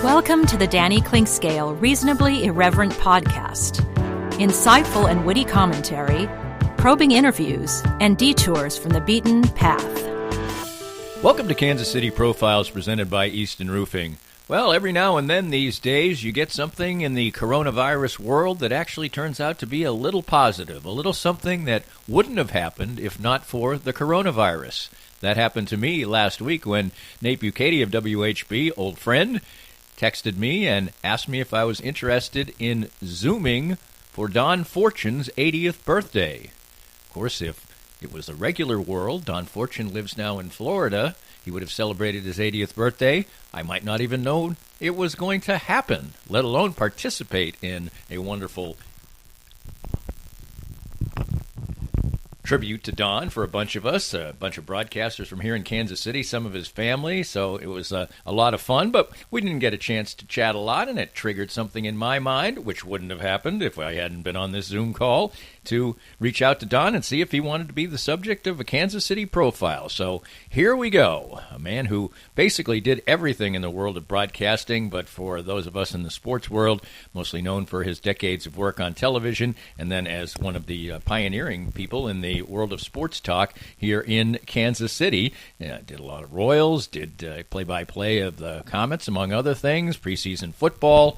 Welcome to the Danny Clinkscale Reasonably Irreverent podcast. Insightful and witty commentary, probing interviews, and detours from the beaten path. Welcome to Kansas City Profiles presented by Easton Roofing. Well, every now and then these days you get something in the coronavirus world that actually turns out to be a little positive, a little something that wouldn't have happened if not for the coronavirus. That happened to me last week when Nate Bucati of WHB, old friend, texted me and asked me if I was interested in Zooming for Don Fortune's 80th birthday. Of course, if it was the regular world, Don Fortune lives now in Florida, he would have celebrated his 80th birthday. I might not even know it was going to happen, let alone participate in a wonderful tribute to Don for a bunch of us, a bunch of broadcasters from here in Kansas City, some of his family, so it was a lot of fun, but we didn't get a chance to chat a lot, and it triggered something in my mind, which wouldn't have happened if I hadn't been on this Zoom call, to reach out to Don and see if he wanted to be the subject of a Kansas City profile. So here we go, a man who basically did everything in the world of broadcasting, but for those of us in the sports world, mostly known for his decades of work on television, and then as one of the pioneering people in the world of sports talk here in Kansas City. Did a lot of Royals, did play-by-play of the Comets, among other things, preseason football,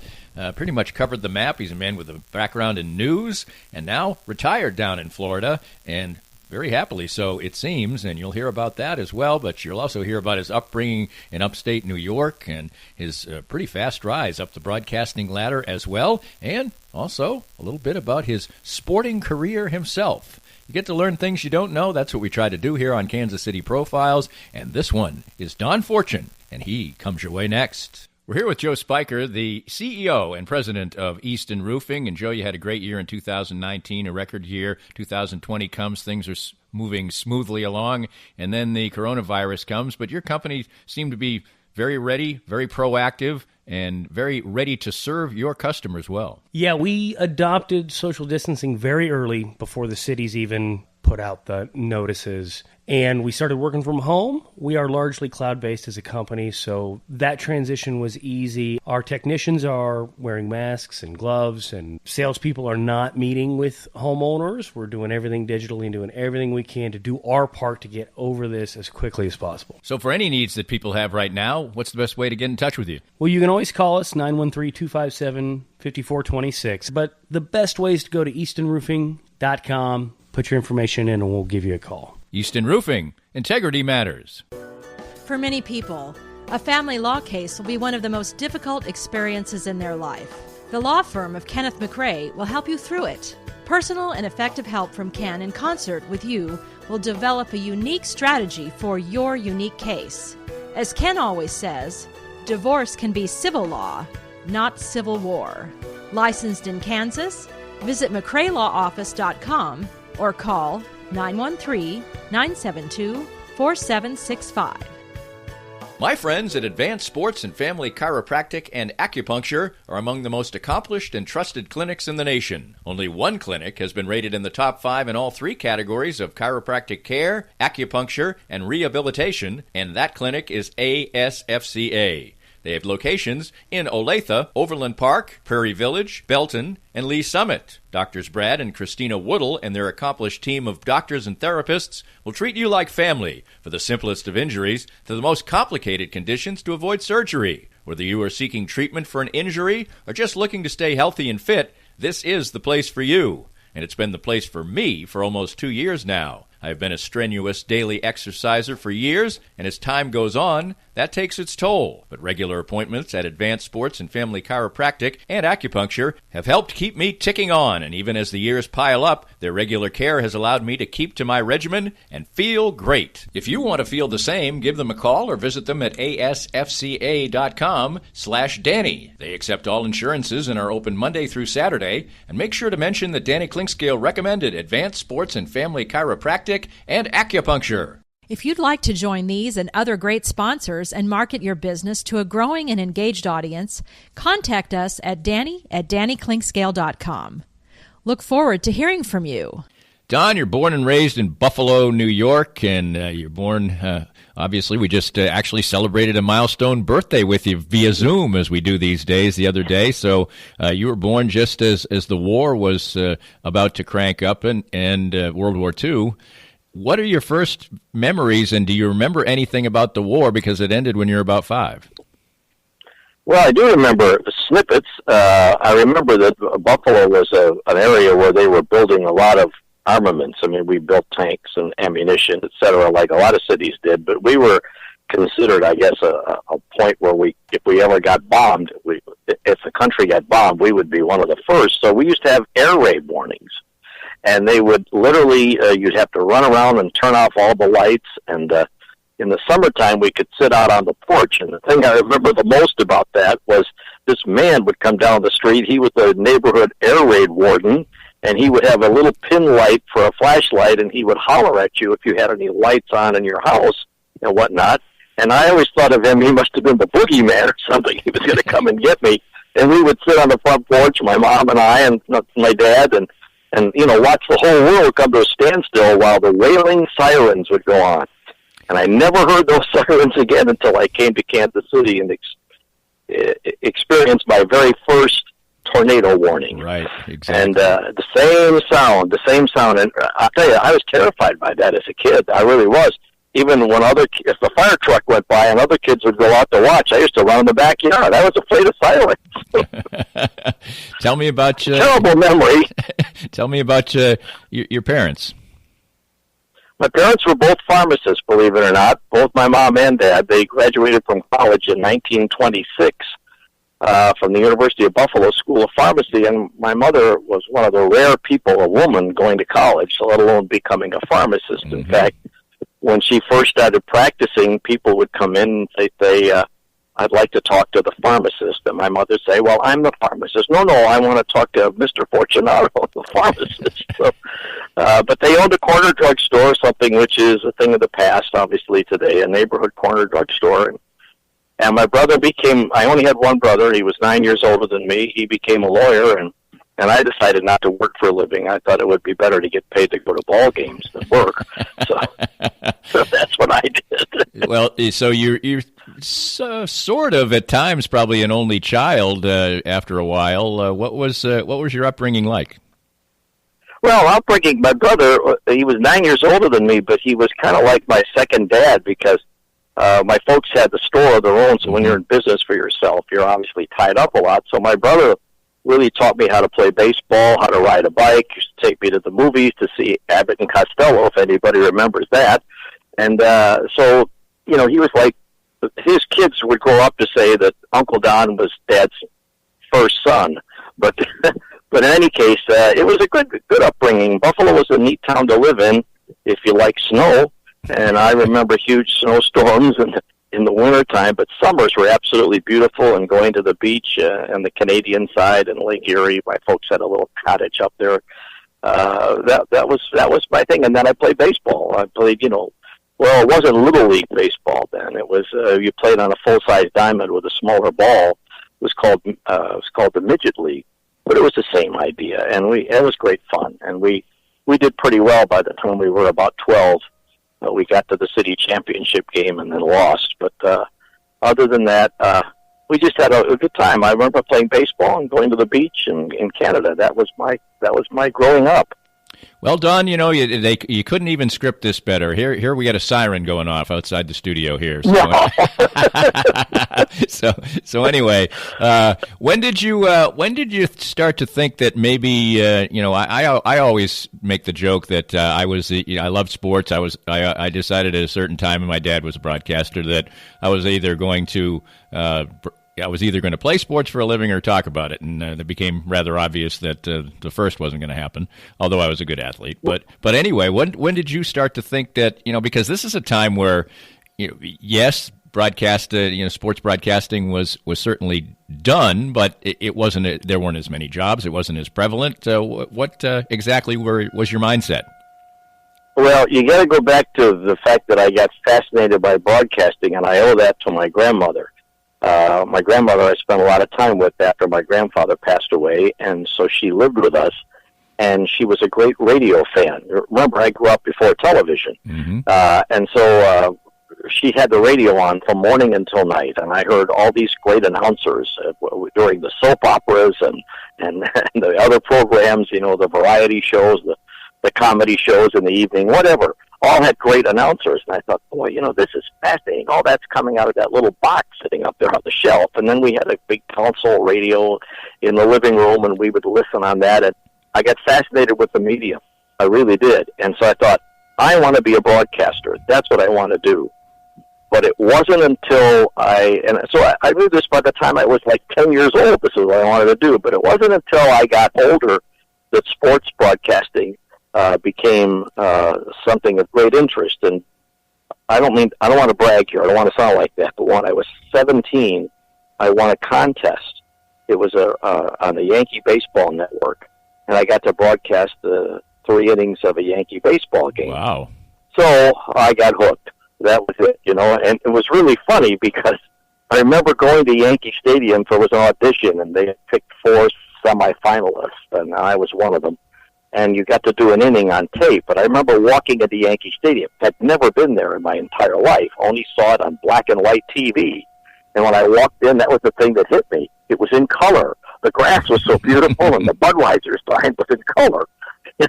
pretty much covered the map. He's a man with a background in news, and now retired down in Florida, and very happily so, it seems, and you'll hear about that as well, but you'll also hear about his upbringing in upstate New York and his pretty fast rise up the broadcasting ladder as well, and also a little bit about his sporting career himself. You get to learn things you don't know. That's what we try to do here on Kansas City Profiles, and this one is Don Fortune, and he comes your way next. We're here with Joe Spiker, the CEO and president of Easton Roofing. And Joe, you had a great year in 2019, a record year. 2020 comes, things are moving smoothly along, and then the coronavirus comes. But your company seemed to be very ready, very proactive, and very ready to serve your customers well. Yeah, we adopted social distancing very early before the cities even put out the notices. And we started working from home. We are largely cloud-based as a company, so that transition was easy. Our technicians are wearing masks and gloves, and salespeople are not meeting with homeowners. We're doing everything digitally and doing everything we can to do our part to get over this as quickly as possible. So for any needs that people have right now, what's the best way to get in touch with you? Well, you can always call us, 913-257-5426. But the best way is to go to eastonroofing.com, put your information in, and we'll give you a call. Easton Roofing. Integrity matters. For many people, a family law case will be one of the most difficult experiences in their life. The law firm of Kenneth McRae will help you through it. Personal and effective help from Ken in concert with you will develop a unique strategy for your unique case. As Ken always says, divorce can be civil law, not civil war. Licensed in Kansas? Visit McRaeLawOffice.com or call 913-972-4765. My friends at Advanced Sports and Family Chiropractic and Acupuncture are among the most accomplished and trusted clinics in the nation. Only one clinic has been rated in the top 5 in all 3 categories of chiropractic care, acupuncture, and rehabilitation, and that clinic is ASFCA. They have locations in Olathe, Overland Park, Prairie Village, Belton, and Lee Summit. Doctors Brad and Christina Woodle and their accomplished team of doctors and therapists will treat you like family, for the simplest of injuries to the most complicated conditions to avoid surgery. Whether you are seeking treatment for an injury or just looking to stay healthy and fit, this is the place for you. And it's been the place for me for almost 2 years now. I've been a strenuous daily exerciser for years, and as time goes on, that takes its toll. But regular appointments at Advanced Sports and Family Chiropractic and Acupuncture have helped keep me ticking on, and even as the years pile up, their regular care has allowed me to keep to my regimen and feel great. If you want to feel the same, give them a call or visit them at asfca.com/Danny. They accept all insurances and are open Monday through Saturday, and make sure to mention that Danny Clinkscale recommended Advanced Sports and Family Chiropractic and Acupuncture. If you'd like to join these and other great sponsors and market your business to a growing and engaged audience, contact us at danny@dannyclinkscale.com. Look forward to hearing from you. Don, you're born and raised in Buffalo, New York, and you're born, obviously, we just actually celebrated a milestone birthday with you via Zoom, as we do these days, the other day. So you were born just as the war was about to crank up and World War II. What are your first memories, and do you remember anything about the war, because it ended when you were about 5? Well, I do remember snippets. I remember that Buffalo was an area where they were building a lot of armaments. I mean, we built tanks and ammunition, et cetera, like a lot of cities did. But we were considered, I guess, a point where if we ever got bombed, if the country got bombed, we would be one of the first. So we used to have air raid warnings. And they would literally, you'd have to run around and turn off all the lights. And in the summertime, we could sit out on the porch. And the thing I remember the most about that was this man would come down the street. He was the neighborhood air raid warden, and he would have a little pin light for a flashlight, and he would holler at you if you had any lights on in your house and whatnot. And I always thought of him, he must have been the boogeyman or something. He was going to come and get me. And we would sit on the front porch, my mom and I and my dad, and watch the whole world come to a standstill while the wailing sirens would go on. And I never heard those sirens again until I came to Kansas City and experienced my very first tornado warning. Right, exactly. And the same sound. And I'll tell you, I was terrified by that as a kid. I really was. Even when if the fire truck went by and other kids would go out to watch, I used to run in the backyard. I was afraid of silence. Tell me about terrible memory. Tell me about your parents. My parents were both pharmacists, believe it or not. Both my mom and dad. They graduated from college in 1926 from the University of Buffalo School of Pharmacy, and my mother was one of the rare people, a woman, going to college, let alone becoming a pharmacist. Mm-hmm. In fact, when she first started practicing, people would come in and say, I'd like to talk to the pharmacist. And my mother would say, well, I'm the pharmacist. No, I want to talk to Mr. Fortunato, the pharmacist. So, but they owned a corner drugstore, something which is a thing of the past, obviously, today, a neighborhood corner drugstore. And my brother I only had one brother. He was 9 years older than me. He became a lawyer, and I decided not to work for a living. I thought it would be better to get paid to go to ball games than work. So that's what I did. Well, so you're sort of at times probably an only child after a while. What was your upbringing like? Well, upbringing, my brother, he was 9 years older than me, but he was kind of like my second dad because my folks had the store of their own. So when you're in business for yourself, you're obviously tied up a lot. So my brother really taught me how to play baseball, how to ride a bike, used to take me to the movies to see Abbott and Costello, if anybody remembers that. And so, he was like, his kids would grow up to say that Uncle Don was Dad's first son. But in any case, it was a good upbringing. Buffalo was a neat town to live in if you like snow. And I remember huge snowstorms in the wintertime, but summers were absolutely beautiful, and going to the beach and the Canadian side and Lake Erie. My folks had a little cottage up there. That was my thing. And then I played baseball. I played, well, it wasn't Little League baseball then. It was you played on a full-size diamond with a smaller ball. It was called the Midget League, but it was the same idea, and it was great fun. And we did pretty well by the time we were about 12. We got to the city championship game and then lost. But other than that, we just had a good time. I remember playing baseball and going to the beach in Canada. That was my growing up. Well, Don, you couldn't even script this better. Here we got a siren going off outside the studio here. So, no. so anyway, when did you start to think that maybe I always make the joke that I loved sports. I decided at a certain time, and my dad was a broadcaster, that I was either going to play sports for a living or talk about it, and it became rather obvious that the first wasn't going to happen, although I was a good athlete. But anyway, when did you start to think that, because this is a time where, yes, sports broadcasting was certainly done, but it wasn't. There weren't as many jobs. It wasn't as prevalent. What exactly was your mindset? Well, you got to go back to the fact that I got fascinated by broadcasting, and I owe that to my grandmother. My grandmother I spent a lot of time with after my grandfather passed away, and so she lived with us. and she was a great radio fan. Remember, I grew up before television, and so she had the radio on from morning until night, and I heard all these great announcers during the soap operas and the other programs, the variety shows, the comedy shows in the evening, whatever. All had great announcers, and I thought, boy, this is fascinating. All that's coming out of that little box sitting up there on the shelf. And then we had a big console radio in the living room, and we would listen on that. And I got fascinated with the medium. I really did. And so I thought, I want to be a broadcaster. That's what I want to do. But it wasn't until I knew this by the time I was like 10 years old. This is what I wanted to do. But it wasn't until I got older that sports broadcasting became something of great interest. And I don't want to brag here. I don't want to sound like that. But when I was 17, I won a contest. It was on the Yankee Baseball Network, and I got to broadcast the 3 innings of a Yankee baseball game. Wow! So I got hooked. That was it, And it was really funny because I remember going to Yankee Stadium for an audition, and they picked 4 semifinalists, and I was one of them. And you got to do an inning on tape. But I remember walking at the Yankee Stadium. Had never been there in my entire life. Only saw it on black and white TV. And when I walked in, that was the thing that hit me. It was in color. The grass was so beautiful, and the Budweiser sign was in color.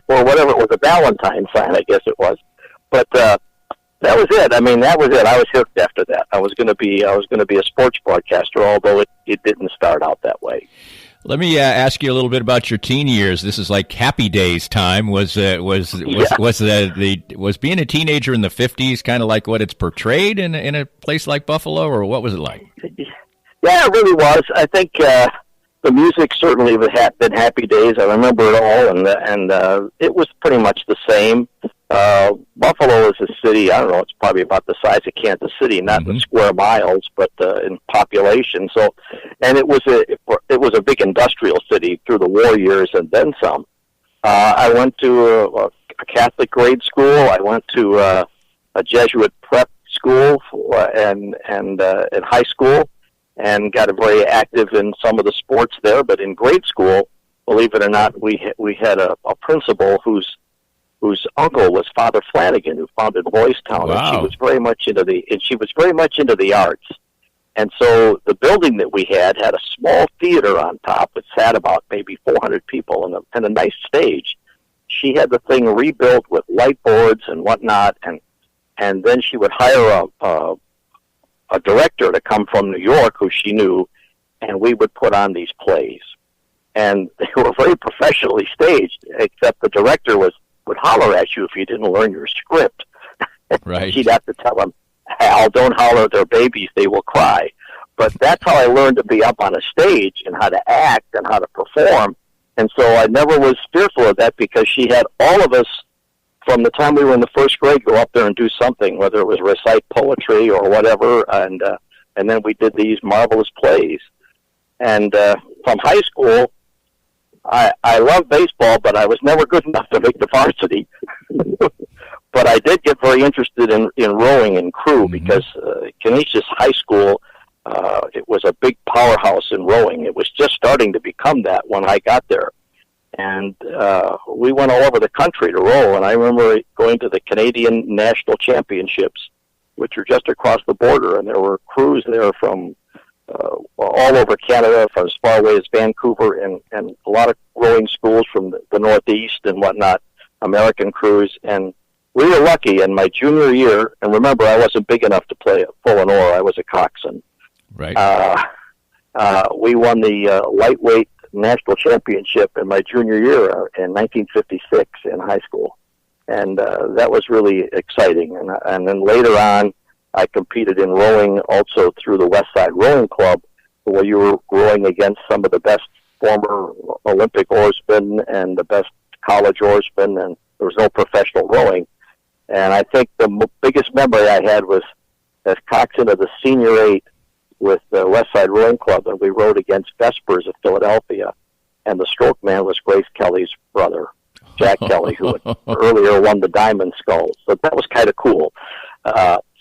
Or whatever it was, a Valentine sign, I guess it was. But that was it. I mean, that was it. I was hooked after that. I was going to be a sports broadcaster, although it didn't start out that way. Let me ask you a little bit about your teen years. This is like Happy Days time. Was being a teenager in the 50s kind of like what it's portrayed in a place like Buffalo, or what was it like? Yeah, it really was. I think the music certainly had been Happy Days. I remember it all, and it was pretty much the same. Buffalo is a city, I don't know, it's probably about the size of Kansas City, not in square miles, but in population. So, and it was a big industrial city through the war years and then some. I went to a Catholic grade school. I went to a Jesuit prep school and in high school, and got very active in some of the sports there. But in grade school, believe it or not, we had a principal whose uncle was Father Flanagan, who founded Boys Town. Wow. And she was very much into the arts. And so the building that we had a small theater on top. It sat about maybe 400 people and a nice stage. She had the thing rebuilt with light boards and whatnot, and then she would hire a director to come from New York who she knew, and we would put on these plays. And they were very professionally staged, except the director would holler at you if you didn't learn your script. Right. She'd have to tell them, Hal, don't holler at their babies, they will cry. But that's how I learned to be up on a stage and how to act and how to perform. And so I never was fearful of that, because she had all of us, from the time we were in the first grade, go up there and do something, whether it was recite poetry or whatever, and then we did these marvelous plays. And from high school, I loved baseball, but I was never good enough to make the varsity. But I did get very interested in rowing and crew, because Canisius High School, it was a big powerhouse in rowing. It was just starting to become that when I got there. And we went all over the country to row, and I remember going to the Canadian National Championships, which are just across the border, and there were crews there from all over Canada, from as far away as Vancouver, and a lot of rowing schools from the Northeast and whatnot, American crews. And we were lucky in my junior year, and remember, I wasn't big enough to play full an oar. I was a coxswain. Right. We won the lightweight national championship in my junior year in 1956 in high school. And that was really exciting. And then later on, I competed in rowing also through the West Side Rowing Club, where you were rowing against some of the best former Olympic oarsmen and the best college oarsmen, and there was no professional rowing. And I think the biggest memory I had was as coxswain of the Senior 8 with the West Side Rowing Club, and we rowed against Vespers of Philadelphia, and the stroke man was Grace Kelly's brother, Jack Kelly, who had earlier won the Diamond Sculls. So that was kind of cool.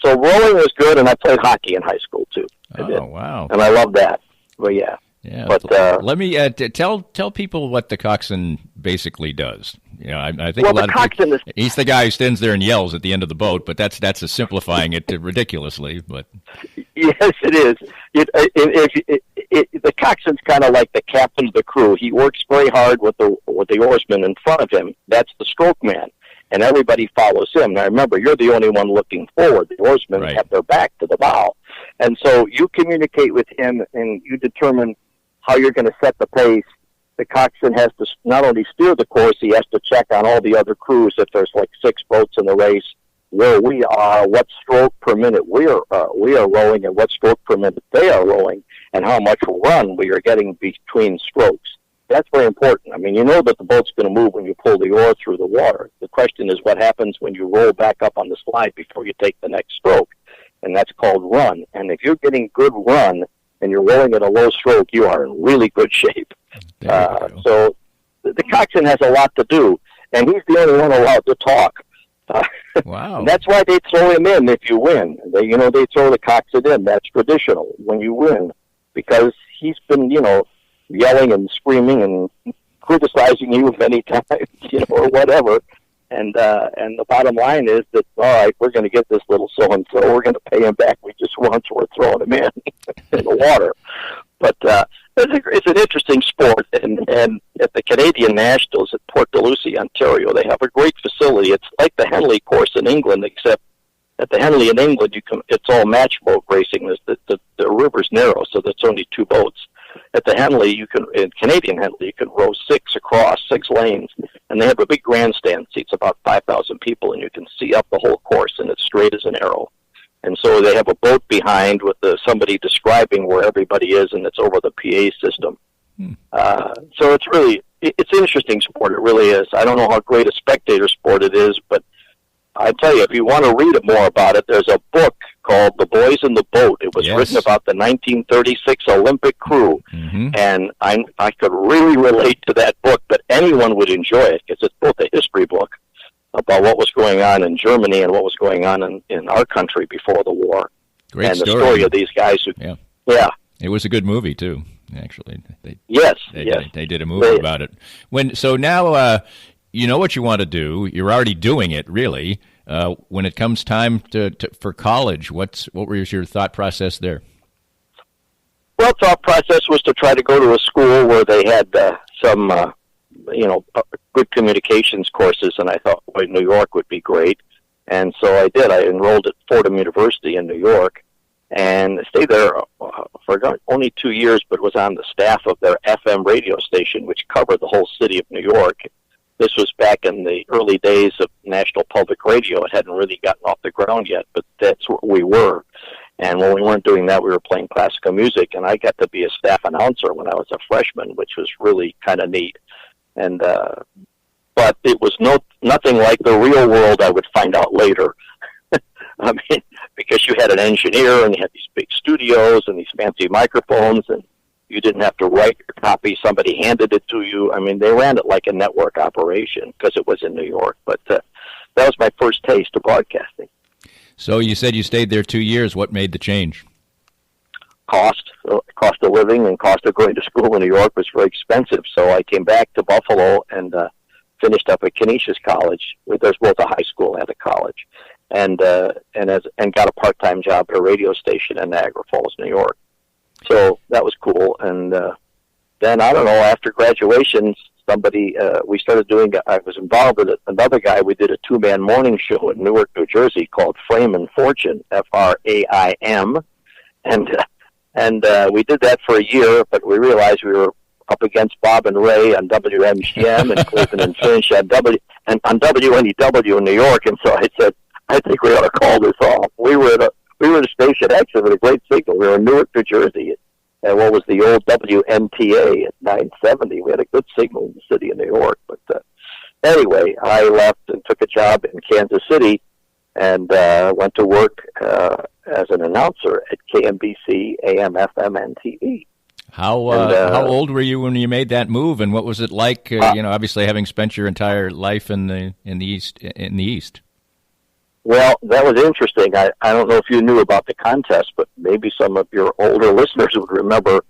So rowing was good, and I played hockey in high school too. Wow! And I loved that. But yeah. Yeah. But let me tell people what the coxswain basically does. You know, I think Well, a lot the of people, coxswain is he's the guy who stands there and yells at the end of the boat, but that's a simplifying it ridiculously. But yes, it is. The coxswain's kind of like the captain of the crew. He works very hard with the oarsman in front of him. That's the stroke man, and everybody follows him. Now, remember, you're the only one looking forward. The oarsmen Right. have their back to the bow, and so you communicate with him, and you determine how you're going to set the pace. The coxswain has to not only steer the course, he has to check on all the other crews if there's like 6 boats in the race, where we are, what stroke per minute we are rowing, and what stroke per minute they are rowing, and how much run we are getting between strokes. That's very important. I mean, you know that the boat's going to move when you pull the oar through the water. The question is what happens when you roll back up on the slide before you take the next stroke, and that's called run. And if you're getting good run and you're rowing at a low stroke, you are in really good shape. So the coxswain has a lot to do, and he's the only one allowed to talk. wow, And that's why they throw him in if you win. They throw the coxswain in. That's traditional when you win, because he's been, yelling and screaming and criticizing you many times, or whatever. And the bottom line is that, all right, we're going to get this little so-and-so. We're going to pay him back. We just once we're throwing him in the water. But it's an interesting sport. And at the Canadian Nationals at Port Dalhousie, Ontario, they have a great facility. It's like the Henley course in England, except at the Henley in England, it's all match boat racing. The river's narrow, so there's only 2 boats. At the Henley, in Canadian Henley, you can row 6 across, 6 lanes, and they have a big grandstand, seats about 5,000 people, and you can see up the whole course, and it's straight as an arrow. And so they have a boat behind with somebody describing where everybody is, and it's over the PA system. So it's an interesting sport. It really is. I don't know how great a spectator sport it is, but I tell you, if you want to read more about it, there's a book called The Boys in the Boat. It was written about the 1936 Olympic crew, and I could really relate to that book, but anyone would enjoy it, because it's both a history book about what was going on in Germany and what was going on in our country before the war. Great and story. The story of these guys who... Yeah. It was a good movie, too, actually. They did a movie about it. So now... you know what you want to do. You're already doing it, really. When it comes time for college, what was your thought process there? Well, thought process was to try to go to a school where they had some, good communications courses, and I thought, boy, New York would be great. And so I did. I enrolled at Fordham University in New York, and stayed there for only 2 years, but was on the staff of their FM radio station, which covered the whole city of New York. This was back in the early days of National Public Radio. It hadn't really gotten off the ground yet, but that's where we were. And when we weren't doing that, we were playing classical music, and I got to be a staff announcer when I was a freshman, which was really kind of neat. And but it was nothing like the real world, I would find out later. I mean, because you had an engineer, and you had these big studios and these fancy microphones, and you didn't have to write your copy. Somebody handed it to you. I mean, they ran it like a network operation because it was in New York. But that was my first taste of broadcasting. So you said you stayed there 2 years. What made the change? Cost of living and cost of going to school in New York was very expensive. So I came back to Buffalo and finished up at Canisius College. There's both a high school and a college, and got a part-time job at a radio station in Niagara Falls, New York. So that was cool. And then, I don't know, after graduation, we started doing, I was involved with another guy. We did a 2-man morning show in Newark, New Jersey called Frame and Fortune, F-R-A-I-M. And we did that for a year, but we realized we were up against Bob and Ray on WMGM and Clinton and Finch on WNEW in New York. And so I said, I think we ought to call this off. We were at a station actually with a great signal. We were in Newark, New Jersey, and what was the old WMTA at 970. We had a good signal in the city of New York. But anyway, I left and took a job in Kansas City and went to work as an announcer at KMBC, AM, FM, and TV. How old were you when you made that move, and what was it like? Obviously having spent your entire life in the East. Well, that was interesting. I don't know if you knew about the contest, but maybe some of your older listeners would remember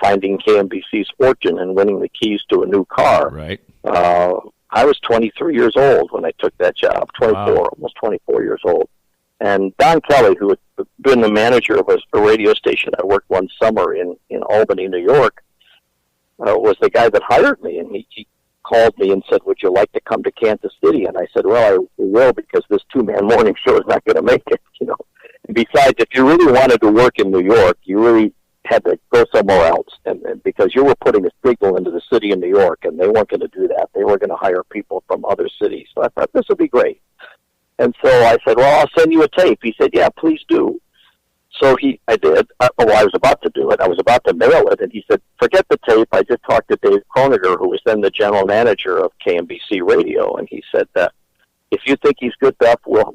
finding KMBC's fortune and winning the keys to a new car. Right. I was 23 years old when I took that job, 24, Wow. almost 24 years old. And Don Kelly, who had been the manager of a radio station I worked one summer in Albany, New York, was the guy that hired me. And he called me and said, would you like to come to Kansas City? And I said, well, I will, because this two-man morning show is not going to make it, you know. And besides, if you really wanted to work in New York, you really had to go somewhere else, and because you were putting a signal into the city of New York, and they weren't going to do that. They were going to hire people from other cities. So I thought, this would be great. And so I said, well, I'll send you a tape. He said, yeah, please do. So I did. I was about to do it. I was about to mail it, and he said, forget the tape. I just talked to Dave Kroniger, who was then the general manager of KMBC Radio, and he said that if you think he's good enough, we'll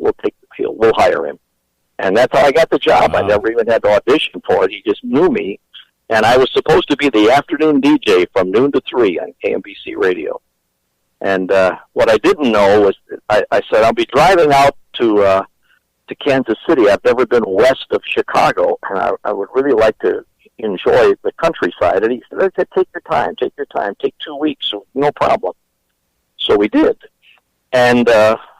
hire him. And that's how I got the job. Wow. I never even had to audition for it. He just knew me. And I was supposed to be the afternoon DJ from noon to 3 on KMBC Radio. And what I didn't know was I said, I'll be driving out to Kansas City. I've never been west of Chicago, and I would really like to enjoy the countryside. And he said, take your time, take 2 weeks, no problem. So we did. And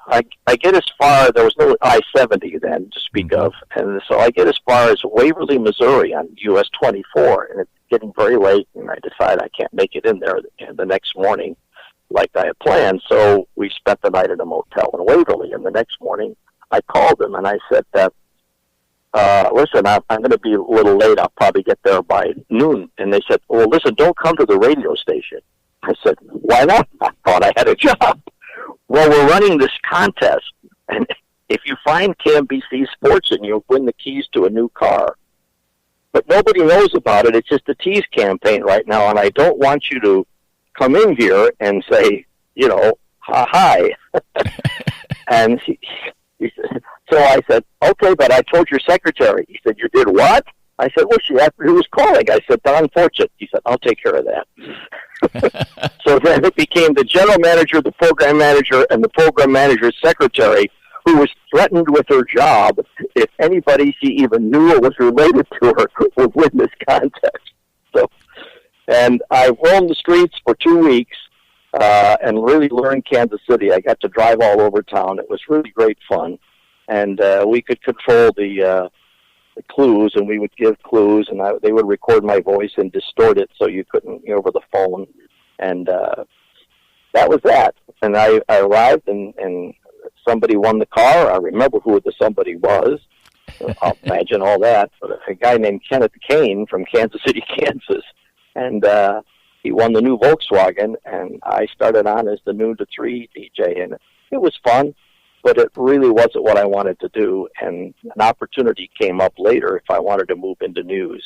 I get as far, there was no I-70 then to speak of, and so I get as far as Waverly, Missouri on US 24, and it's getting very late, and I decide I can't make it in there the next morning like I had planned, so we spent the night at a motel in Waverly, and the next morning I called them, and I said that, listen, I'm going to be a little late, I'll probably get there by noon, and they said, well, listen, don't come to the radio station. I said, why not? I thought I had a job. Well, we're running this contest, and if you find KMBC Sports, and you'll win the keys to a new car. But nobody knows about it. It's just a tease campaign right now, and I don't want you to come in here and say, you know, hi. And he said, so I said, okay, but I told your secretary. He said, you did what? I said, well, she asked me who was calling. I said, Don Fortune. He said, I'll take care of that. So then it became the general manager, the program manager, and the program manager's secretary, who was threatened with her job if anybody she even knew or was related to her would win this contest. So, and I roamed the streets for 2 weeks and really learned Kansas City. I got to drive all over town. It was really great fun. And we could control the clues, and we would give clues, and they would record my voice and distort it so you couldn't over the phone. And that was that. And I arrived, and somebody won the car. I remember who the somebody was. I'll imagine all that. But a guy named Kenneth Kane from Kansas City, Kansas. And he won the new Volkswagen, and I started on as the noon to 3 DJ. And it was fun, but it really wasn't what I wanted to do. And an opportunity came up later if I wanted to move into news.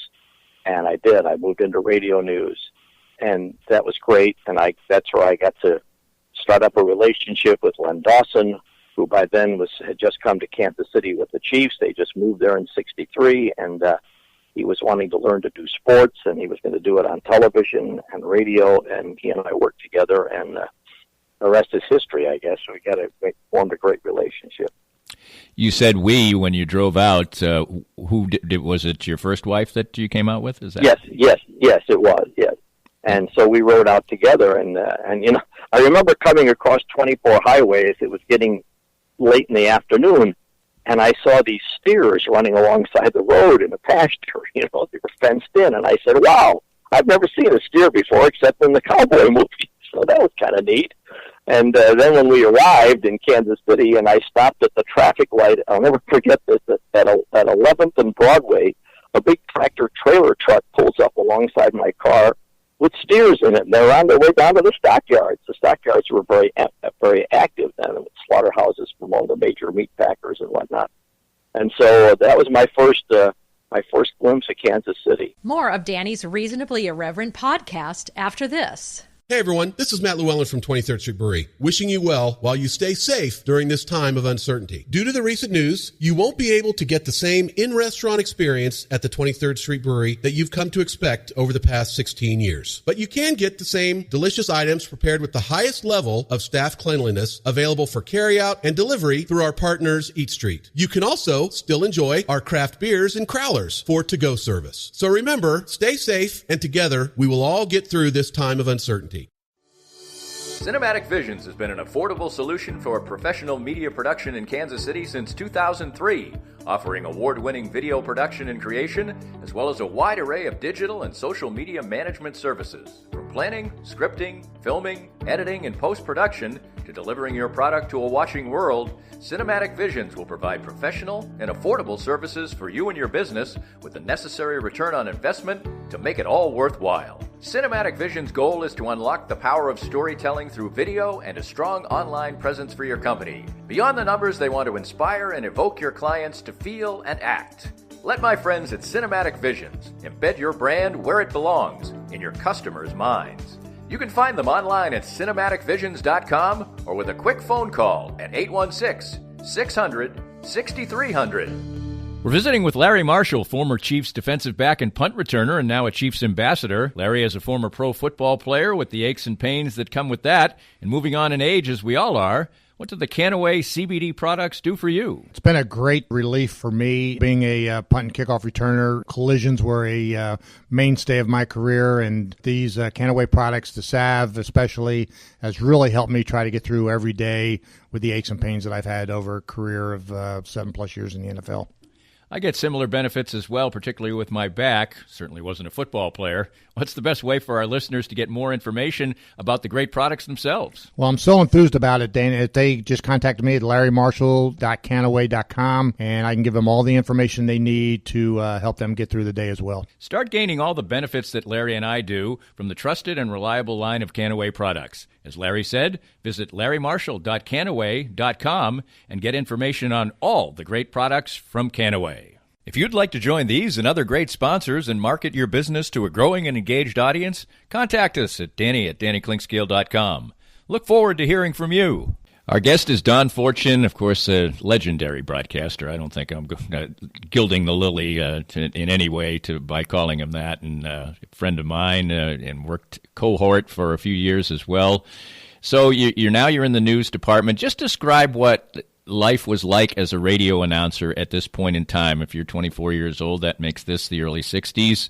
And I did. I moved into radio news. And that was great. And that's where I got to start up a relationship with Len Dawson, who by then had just come to Kansas City with the Chiefs. They just moved there in '63, and he was wanting to learn to do sports, and he was going to do it on television and radio, and he and I worked together, and the rest is history, I guess. We formed a great relationship. You said we when you drove out. Who was it? Your first wife that you came out with? Is that? Yes, it was. Yes, and so we rode out together, and you know, I remember coming across 24 highways. It was getting late in the afternoon, and I saw these steers running alongside the road in a pasture. You know, they were fenced in, and I said, "Wow, I've never seen a steer before, except in the cowboy movies." So that was kind of neat. And then when we arrived in Kansas City, and I stopped at the traffic light, I'll never forget this, at 11th and Broadway, a big tractor-trailer truck pulls up alongside my car with steers in it, and they're on their way down to the stockyards. The stockyards were very active then, with slaughterhouses from all the major meat packers and whatnot. And so that was my first glimpse of Kansas City. More of Danny's Reasonably Irreverent podcast after this. Hey everyone, this is Matt Llewellyn from 23rd Street Brewery, wishing you well while you stay safe during this time of uncertainty. Due to the recent news, you won't be able to get the same in-restaurant experience at the 23rd Street Brewery that you've come to expect over the past 16 years. But you can get the same delicious items prepared with the highest level of staff cleanliness available for carryout and delivery through our partners Eat Street. You can also still enjoy our craft beers and crowlers for to-go service. So remember, stay safe, and together we will all get through this time of uncertainty. Cinematic Visions has been an affordable solution for professional media production in Kansas City since 2003, offering award-winning video production and creation, as well as a wide array of digital and social media management services. From planning, scripting, filming, editing, and post-production, to delivering your product to a watching world, Cinematic Visions will provide professional and affordable services for you and your business with the necessary return on investment to make it all worthwhile. Cinematic Vision's goal is to unlock the power of storytelling through video and a strong online presence for your company. Beyond the numbers, they want to inspire and evoke your clients to feel and act. Let my friends at Cinematic Visions embed your brand where it belongs, in your customers' minds. You can find them online at cinematicvisions.com or with a quick phone call at 816-600-6300. We're visiting with Larry Marshall, former Chiefs defensive back and punt returner and now a Chiefs ambassador. Larry is a former pro football player with the aches and pains that come with that, and moving on in age as we all are. What do the Canaway CBD products do for you? It's been a great relief for me. Being a punt and kickoff returner, collisions were a mainstay of my career, and these Canaway products, the salve especially, has really helped me try to get through every day with the aches and pains that I've had over a career of 7+ years in the NFL. I get similar benefits as well, particularly with my back. Certainly wasn't a football player. What's the best way for our listeners to get more information about the great products themselves? Well, I'm so enthused about it, Dana. They just contacted me at larrymarshall.canaway.com, and I can give them all the information they need to help them get through the day as well. Start gaining all the benefits that Larry and I do from the trusted and reliable line of Canaway products. As Larry said, visit larrymarshall.canaway.com and get information on all the great products from Canaway. If you'd like to join these and other great sponsors and market your business to a growing and engaged audience, contact us at danny@dannyclinkscale.com. Look forward to hearing from you. Our guest is Don Fortune, of course, a legendary broadcaster. I don't think I'm gilding the lily in any way by calling him that, and a friend of mine and worked cohort for a few years as well. So you're in the news department. Just describe what life was like as a radio announcer at this point in time. If you're 24 years old, that makes this the early 60s.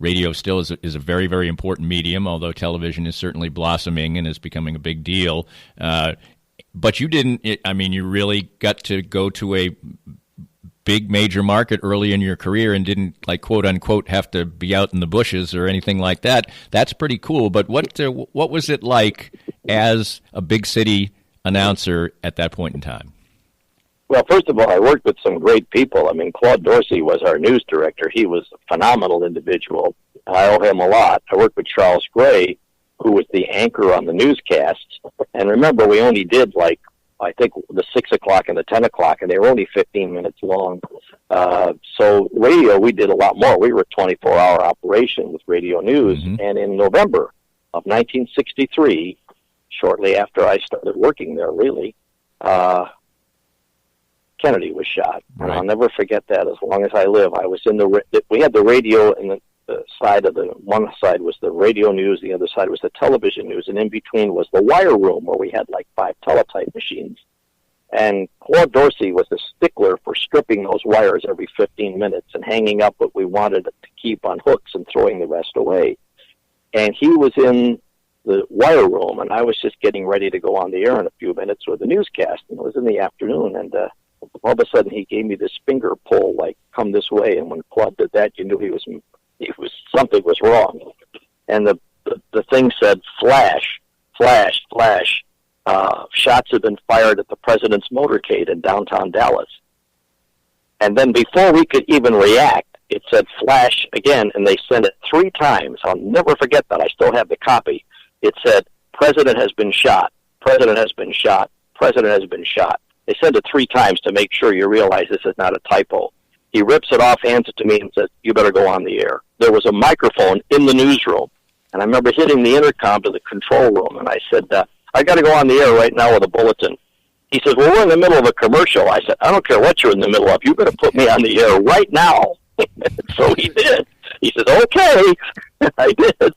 Radio still is a very, very important medium, although television is certainly blossoming and is becoming a big deal. But you you really got to go to a big major market early in your career and didn't, like, quote unquote, have to be out in the bushes or anything like that. That's pretty cool. But what was it like as a big city announcer at that point in time? Well, first of all, I worked with some great people. I mean, Claude Dorsey was our news director. He was a phenomenal individual. I owe him a lot. I worked with Charles Gray, who was the anchor on the newscasts. And remember, we only did, I think, the 6 o'clock and the 10 o'clock, and they were only 15 minutes long. So radio, we did a lot more. We were a 24-hour operation with radio news. Mm-hmm. And in November of 1963, shortly after I started working there, really, Kennedy was shot. Right. And I'll never forget that as long as I live. I was we had the radio in the side of one side was the radio news, the other side was the television news, and in between was the wire room where we had 5 teletype machines. And Claude Dorsey was a stickler for stripping those wires every 15 minutes and hanging up what we wanted to keep on hooks and throwing the rest away. And he was in the wire room, and I was just getting ready to go on the air in a few minutes with the newscast, and it was in the afternoon, and all of a sudden he gave me this finger pull, come this way, and when Claude did that, you knew something was wrong. And the thing said, flash, flash, flash, shots have been fired at the president's motorcade in downtown Dallas. And then before we could even react, it said flash again, and they sent it 3 times. I'll never forget that. I still have the copy. It said, President has been shot, President has been shot, President has been shot. They sent it 3 times to make sure you realize this is not a typo. He rips it off, hands it to me, and says, you better go on the air. There was a microphone in the newsroom, and I remember hitting the intercom to the control room, and I said, I got to go on the air right now with a bulletin. He says, well, we're in the middle of a commercial. I said, I don't care what you're in the middle of. You better put me on the air right now. So he did. He says, okay. I did.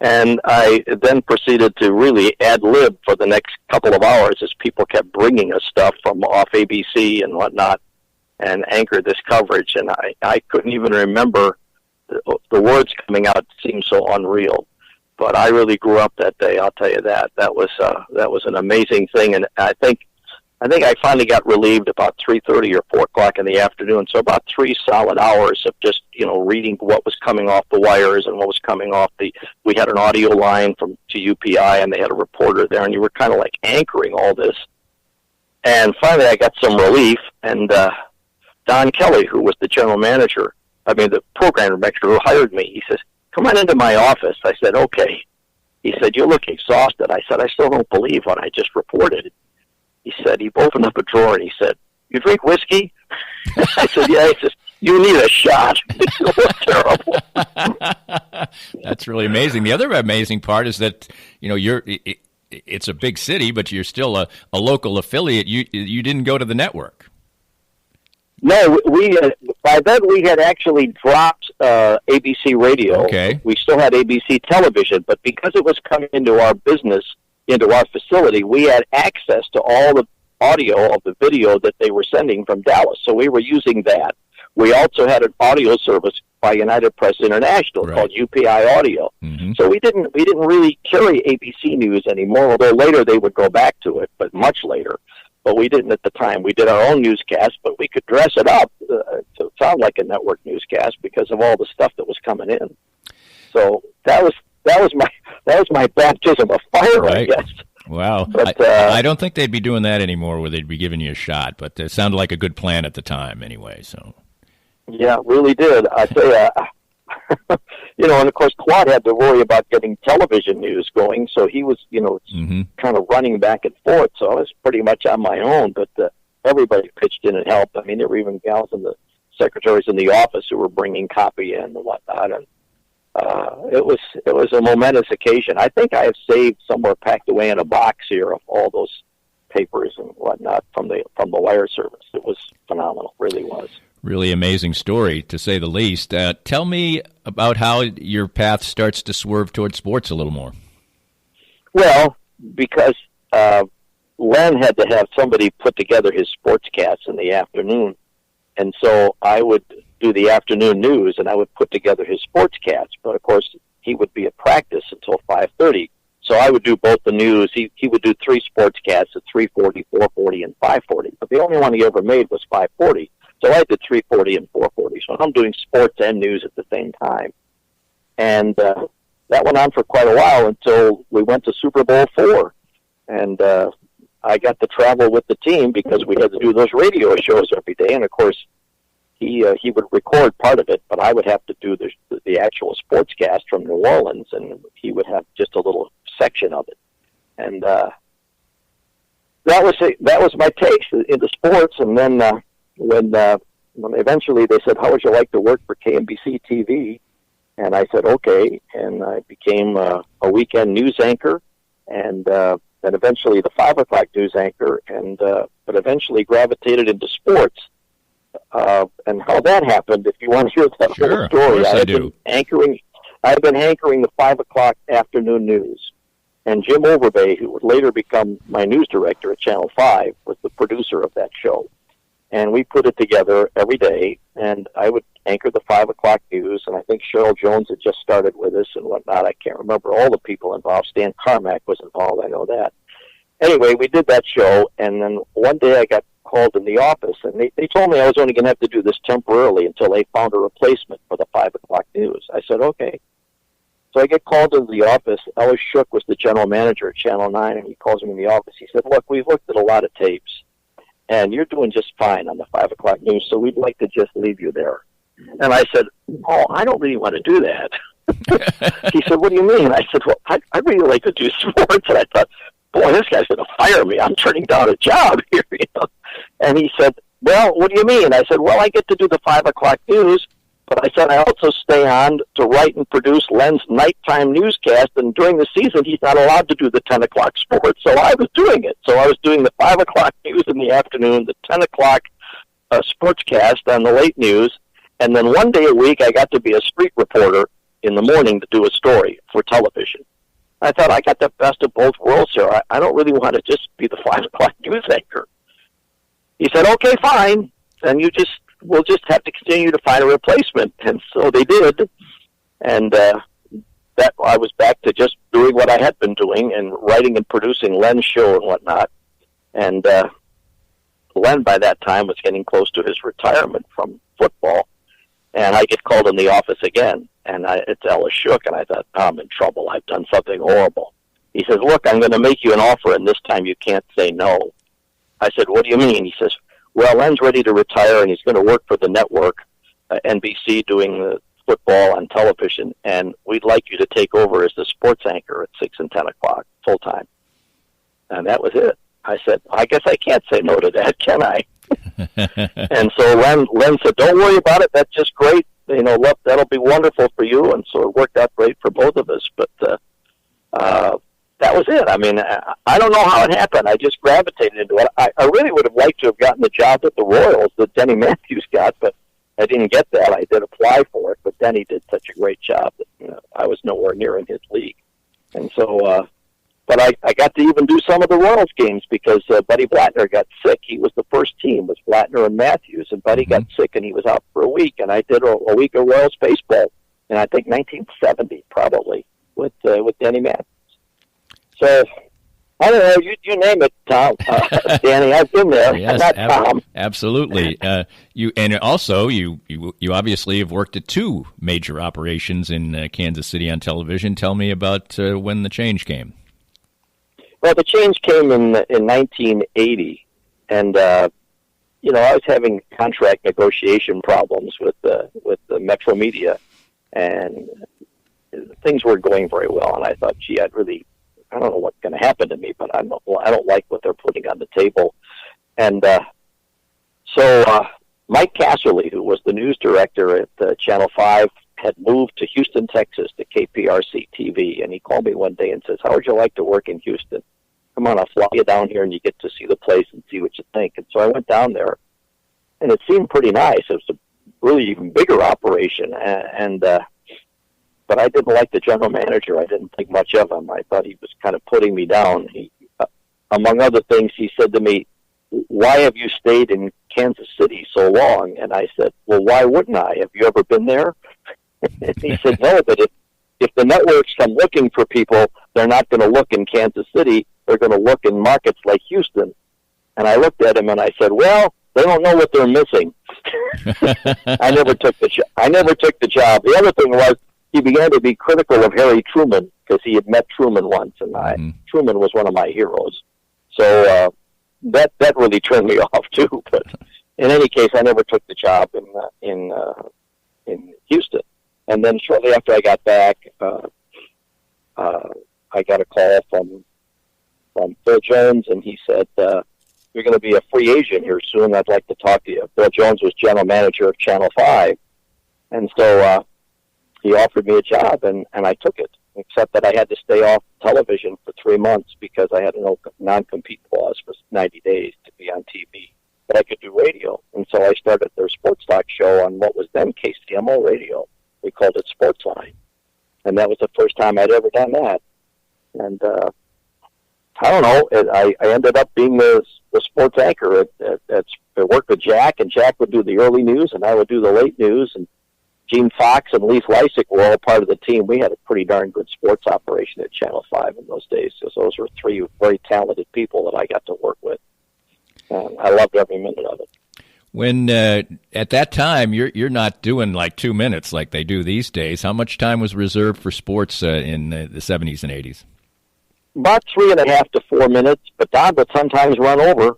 And I then proceeded to really ad-lib for the next couple of hours as people kept bringing us stuff from off ABC and whatnot and anchored this coverage. And I couldn't even remember the words coming out. Seemed so unreal. But I really grew up that day. I'll tell you that. That was an amazing thing, and I think I finally got relieved about 3:30 or 4 o'clock in the afternoon. So about 3 solid hours of just reading what was coming off the wires and what was coming off the. We had an audio line to UPI, and they had a reporter there, and you were kind of like anchoring all this. And finally, I got some relief, and Don Kelly, who was the general manager, the program director who hired me, he says, "Come on into my office." I said, "Okay." He said, "You look exhausted." I said, "I still don't believe what I just reported." He said, he opened up a drawer and he said, "You drink whiskey?" I said, "Yeah." He says, "You need a shot." It was terrible. That's really amazing. The other amazing part is that, it's a big city, but you're still a local affiliate. You didn't go to the network. No, by then we had actually dropped ABC radio. Okay. We still had ABC television, but because it was coming into our business, into our facility, we had access to all the audio of the video that they were sending from Dallas. So we were using that. We also had an audio service by United Press International called UPI Audio. Mm-hmm. So we didn't really carry ABC News anymore, although later they would go back to it, but much later. But we didn't at the time. We did our own newscast, but we could dress it up to sound like a network newscast because of all the stuff that was coming in. So that was my baptism of fire, right. I guess. Wow. But, I don't think they'd be doing that anymore where they'd be giving you a shot, but it sounded like a good plan at the time anyway. So. Yeah, it really did. I tell you, and of course Claude had to worry about getting television news going, so he was, kind of running back and forth, so I was pretty much on my own, but everybody pitched in and helped. There were even gals in the secretaries in the office who were bringing copy in and whatnot, and it was a momentous occasion. I think I have saved somewhere packed away in a box here of all those papers and whatnot from the wire service. It was phenomenal, really was. Really amazing story, to say the least. Tell me about how your path starts to swerve towards sports a little more. Well, because Len had to have somebody put together his sportscasts in the afternoon, and so I would do the afternoon news, and I would put together his sportscasts. But, of course, he would be at practice until 5:30, so I would do both the news. He would do 3 sportscasts at 3:40, 4:40, and 5:40, but the only one he ever made was 5:40. So I did 3:40 and 4:40. So I'm doing sports and news at the same time. And that went on for quite a while until we went to Super Bowl IV. And I got to travel with the team because we had to do those radio shows every day. And, of course, he would record part of it, but I would have to do the actual sportscast from New Orleans, and he would have just a little section of it. And that was my taste into sports. And then when eventually they said, "How would you like to work for KMBC TV?" And I said, "Okay," and I became a weekend news anchor, and then eventually the 5 o'clock news anchor, and but eventually gravitated into sports. And how that happened, if you want to hear that whole story, I've been anchoring the 5 o'clock afternoon news. And Jim Overbay, who would later become my news director at Channel 5, was the producer of that show. And we put it together every day, and I would anchor the 5 o'clock news, and I think Cheryl Jones had just started with us and whatnot. I can't remember all the people involved. Stan Carmack was involved, I know that. Anyway, we did that show, and then one day I got called in the office, and they told me I was only going to have to do this temporarily until they found a replacement for the 5 o'clock news. I said, okay. So I get called into the office. Ellis Shook was the general manager at Channel 9, and he calls me in the office. He said, "Look, we've looked at a lot of tapes, and you're doing just fine on the 5 o'clock news, so we'd like to just leave you there." And I said, "Oh, I don't really want to do that." He said, "What do you mean?" I said, "Well, I'd really like to do sports." And I thought, boy, this guy's going to fire me. I'm turning down a job here. And he said, "Well, what do you mean?" I said, "Well, I get to do the 5 o'clock news, but I said I also stay on to write and produce Len's nighttime newscast, and during the season he's not allowed to do the 10 o'clock sports." So I was doing it. So I was doing the 5 o'clock news in the afternoon, the 10 o'clock sportscast on the late news, and then one day a week I got to be a street reporter in the morning to do a story for television. I thought, I got the best of both worlds here. I don't really want to just be the 5 o'clock news anchor. He said, "Okay, fine. And we'll just have to continue to find a replacement." And so they did. And that I was back to just doing what I had been doing and writing and producing Len's show and whatnot. And Len, by that time, was getting close to his retirement from football. And I get called in the office again, and it's Ellis Shook, and I thought, I'm in trouble. I've done something horrible. He says, look, I'm going to make you an offer, and this time you can't say no. I said, what do you mean? He says, well, Len's ready to retire, and he's going to work for the network, NBC, doing the football on television, and we'd like you to take over as the sports anchor at 6 and 10 o'clock, full-time. And that was it. I said, I guess I can't say no to that, can I? And so Len said, don't worry about it. That's just great. Look, that'll be wonderful for you. And so it worked out great for both of us. But that was it. I mean, I don't know how it happened. I just gravitated into it. I really would have liked to have gotten the job at the Royals that Denny Matthews got, but I didn't get that. I did apply for it, but Denny did such a great job that I was nowhere near in his league. And so, but I got to even do some of the Royals games because Buddy Blattner got sick. He was the first team, was Blattner and Matthews, and Buddy got sick and he was out for a week, and I did a week of Royals baseball in I think 1970 probably with Denny Matthews. So I don't know, you name it, Tom, Danny. I've been there. Yes, not Tom. Absolutely. You obviously have worked at two major operations in Kansas City on television. Tell me about when the change came. Well, the change came in 1980, and I was having contract negotiation problems with the Metro Media, and things weren't going very well. And I thought, gee, I don't know what's going to happen to me, but I don't like what they're putting on the table. And so Mike Casserly, who was the news director at Channel 5, had moved to Houston, Texas, to KPRC TV, and he called me one day and says, how would you like to work in Houston? Come on, I'll fly you down here, and you get to see the place and see what you think. And so I went down there, and it seemed pretty nice. It was a really even bigger operation, but I didn't like the general manager. I didn't think much of him. I thought he was kind of putting me down. He, among other things, he said to me, why have you stayed in Kansas City so long? And I said, well, why wouldn't I? Have you ever been there? And he said, no, but if the networks come looking for people, they're not going to look in Kansas City. They're going to look in markets like Houston. And I looked at him and I said, well, they don't know what they're missing. I never took the job. The other thing was, he began to be critical of Harry Truman because he had met Truman once, and Truman was one of my heroes. So that really turned me off too. But in any case, I never took the job in Houston. And then shortly after I got back, I got a call from Phil Jones, and he said, "You're going to be a free agent here soon. I'd like to talk to you." Phil Jones was general manager of Channel 5, and so he offered me a job, and I took it, except that I had to stay off television for 3 months because I had a non-compete clause for 90 days to be on TV. But I could do radio, and so I started their sports talk show on what was then KCMO radio. We called it Sportsline, and that was the first time I'd ever done that. And I don't know, I ended up being the sports anchor. I worked with Jack, and Jack would do the early news, and I would do the late news, and Gene Fox and Leif Lysick were all part of the team. We had a pretty darn good sports operation at Channel 5 in those days. So those were three very talented people that I got to work with. I loved every minute of it. When at that time, you're not doing like 2 minutes like they do these days. How much time was reserved for sports in the 70s and 80s? About 3.5 to 4 minutes, but Don would sometimes run over.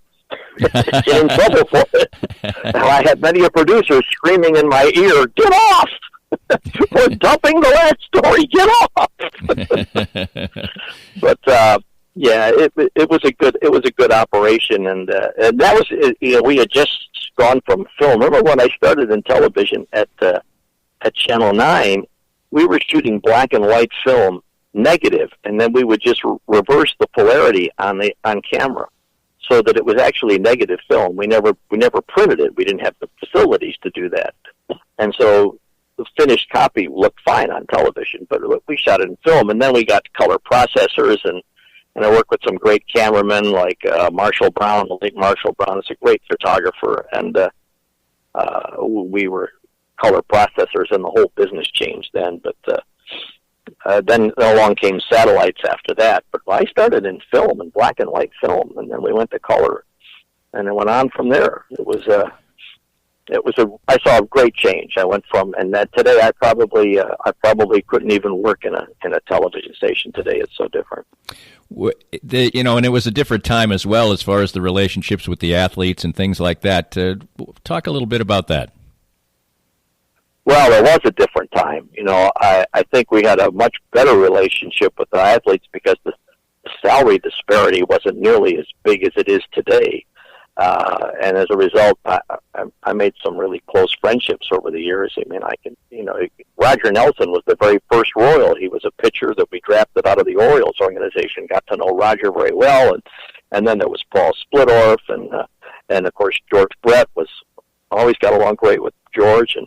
Get in trouble for it. And I had many a producer screaming in my ear, "Get off! We're dumping the last story. Get off!" But yeah, it was a good operation, and that was we had just gone from film. Remember when I started in television at Channel 9? We were shooting black and white film, negative, and then we would just reverse the polarity on camera, so that it was actually negative film. We never printed it. We didn't have the facilities to do that. And so the finished copy looked fine on television, but we shot it in film. And then we got color processors, and I worked with some great cameramen like Marshall Brown. The late Marshall Brown is a great photographer, and we were color processors, and the whole business changed then. But then along came satellites after that. But I started in film, in black and white film, and then we went to color, and it went on from there. I saw a great change. I went from, and that today I probably couldn't even work in a television station today. It's so different. And it was a different time as well as far as the relationships with the athletes and things like that. Talk a little bit about that. Well, it was a different time. I think we had a much better relationship with the athletes because the salary disparity wasn't nearly as big as it is today. And as a result, I made some really close friendships over the years. I mean, Roger Nelson was the very first Royal. He was a pitcher that we drafted out of the Orioles organization. Got to know Roger very well, and then there was Paul Splittorff, and of course George Brett was always got along great with George,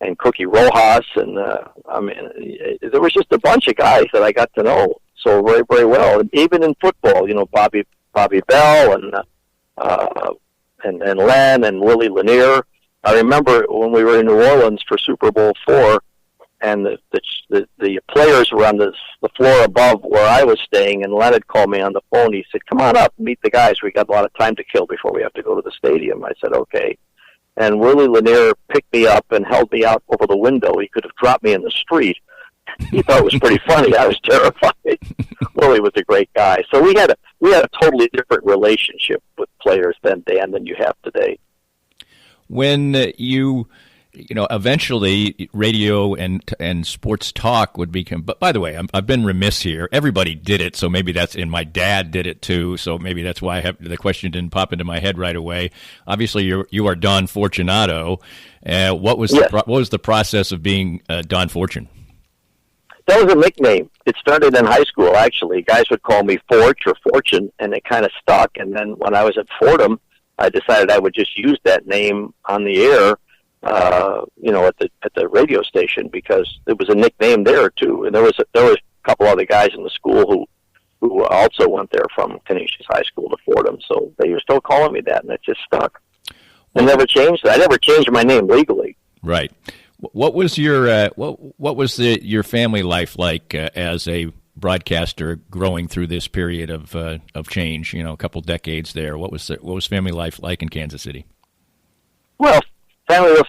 and Cookie Rojas, and there was just a bunch of guys that I got to know so very, very well. And even in football, Bobby Bell and Len and Willie Lanier. I remember when we were in New Orleans for Super Bowl IV, and the players were on the floor above where I was staying, and Len had called me on the phone. He said, "Come on up, meet the guys. We got a lot of time to kill before we have to go to the stadium." I said, "Okay." And Willie Lanier picked me up and held me out over the window. He could have dropped me in the street. He thought it was pretty funny. I was terrified. Willie was a great guy. So we had a totally different relationship with players then, Dan, than you have today. When eventually radio and sports talk would become. But by the way, I've been remiss here. Everybody did it, so maybe and my dad did it too. So maybe that's why the question didn't pop into my head right away. Obviously, you are Don Fortunato. What was the process of being Don Fortune? That was a nickname. It started in high school, actually. Guys would call me Forge or Fortune, and it kind of stuck. And then when I was at Fordham, I decided I would just use that name on the air, at the radio station, because it was a nickname there too. And there was a couple other guys in the school who also went there from Canisius High School to Fordham, so they were still calling me that, and it just stuck. I never changed it. I never changed my name legally. Right. What was your your family life like as a broadcaster growing through this period of change? A couple decades there. What was family life like in Kansas City? Well, family life.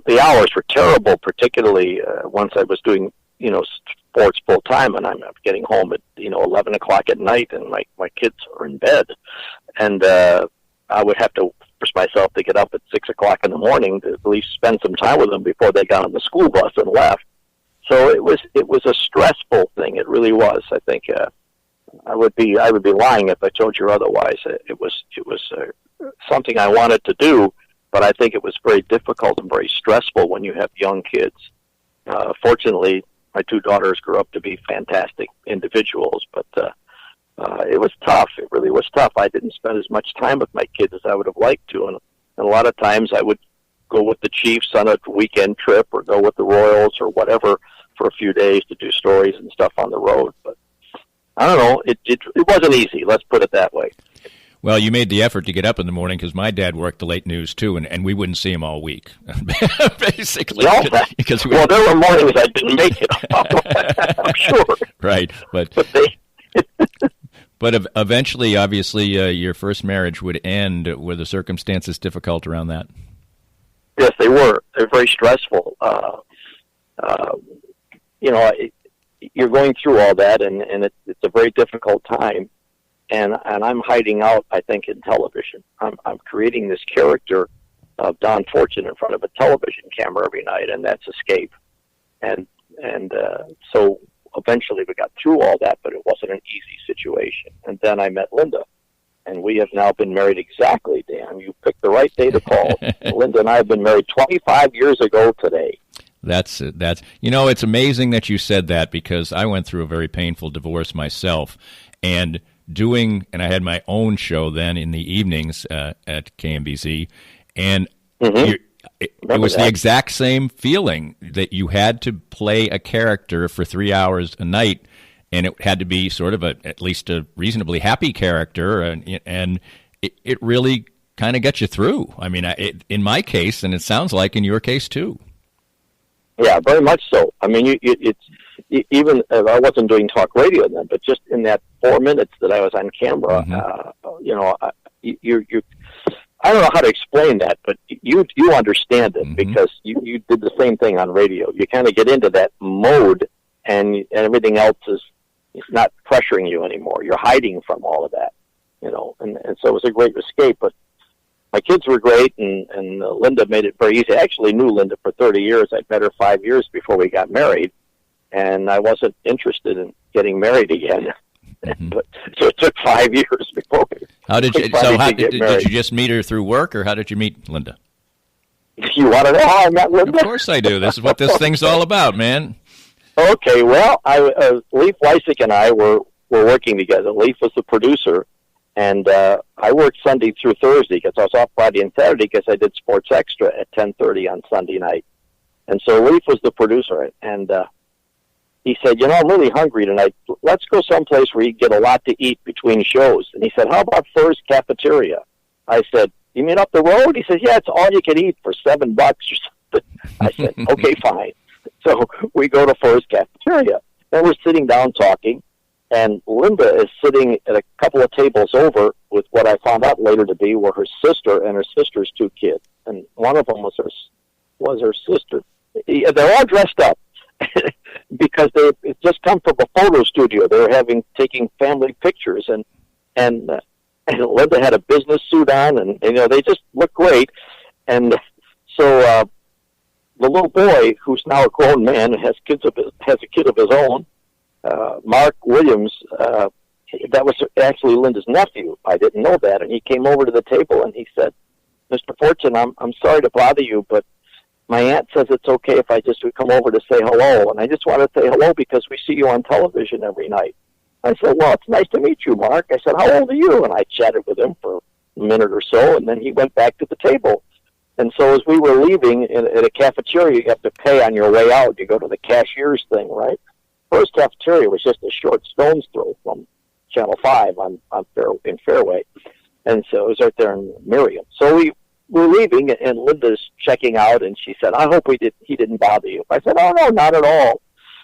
The hours were terrible, particularly once I was doing sports full time, and I'm getting home at 11 o'clock at night, and my kids are in bed, and I would have to force myself to get up at 6 o'clock in the morning to at least spend some time with them before they got on the school bus and left. So it was a stressful thing. It really was. I think I would be lying if I told you otherwise. It was something I wanted to do, but I think it was very difficult and very stressful when you have young kids. Fortunately, my two daughters grew up to be fantastic individuals, but it was tough. It really was tough. I didn't spend as much time with my kids as I would have liked to, and a lot of times I would go with the Chiefs on a weekend trip or go with the Royals or whatever for a few days to do stories and stuff on the road. But I don't know. It wasn't easy. Let's put it that way. Well, you made the effort to get up in the morning because my dad worked the late news too, and we wouldn't see him all week, basically. Well, there were mornings I didn't make it. I'm sure. Right, but eventually, obviously, your first marriage would end. Were the circumstances difficult around that? Yes, they were. They're very stressful. You're going through all that, and it's a very difficult time. And I'm hiding out, I think, in television. I'm creating this character of Don Fortune in front of a television camera every night, and that's escape. And so eventually we got through all that, but it wasn't an easy situation. And then I met Linda, and we have now been married exactly, Dan. You picked the right day to call. Linda and I have been married 25 years ago today. That's it's amazing that you said that, because I went through a very painful divorce myself, and I had my own show then in the evenings at KMBZ, and it was the exact same feeling that you had to play a character for 3 hours a night, and it had to be sort of at least a reasonably happy character, and it really kind of got you through. I mean, in my case, and it sounds like in your case too. Yeah, very much so. I mean, even I wasn't doing talk radio then, but just in that 4 minutes that I was on camera, you I don't know how to explain that, but you understand it because you did the same thing on radio. You kind of get into that mode, and everything else is not pressuring you anymore. You're hiding from all of that, and so it was a great escape. But my kids were great, and Linda made it very easy. I actually knew Linda for 30 years. I'd met her 5 years before we got married, and I wasn't interested in getting married again. But so it took 5 years before. Did you just meet her through work, or how did you meet Linda? You want to know how I met Linda? Of course I do. This is what this thing's all about, man. Okay, well, Leif Weissig and I were working together. Leif was the producer, and I worked Sunday through Thursday because I was off Friday and Saturday because I did Sports Extra at 10:30 on Sunday night. And so Leif was the producer, and he said, I'm really hungry tonight. Let's go someplace where you get a lot to eat between shows. And he said, how about Furr's Cafeteria? I said, you mean up the road? He said, yeah, it's all you can eat for $7 or something. I said, okay, fine. So we go to Furr's Cafeteria, and we're sitting down talking, and Linda is sitting at a couple of tables over with what I found out later to be were her sister and her sister's two kids. And one of them was her sister. They're all dressed up. Because they had just come from a photo studio. They were taking family pictures, and Linda had a business suit on, and they just looked great. And so the little boy, who's now a grown man and has a kid of his own, Mark Williams, that was actually Linda's nephew. I didn't know that, and he came over to the table and he said, "Mr. Fortune, I'm sorry to bother you, but my aunt says it's okay if I just would come over to say hello, and I just want to say hello because we see you on television every night." I said, "Well, it's nice to meet you, Mark." I said, "How old are you?" And I chatted with him for a minute or so, and then he went back to the table. And so as we were leaving at a cafeteria, you have to pay on your way out. You go to the cashier's thing, right? First cafeteria was just a short stone's throw from Channel 5 in Fairway. And so it was right there in Miriam. So we're leaving, and Linda's checking out, and she said, "I hope he didn't bother you." I said, "Oh, no, not at all."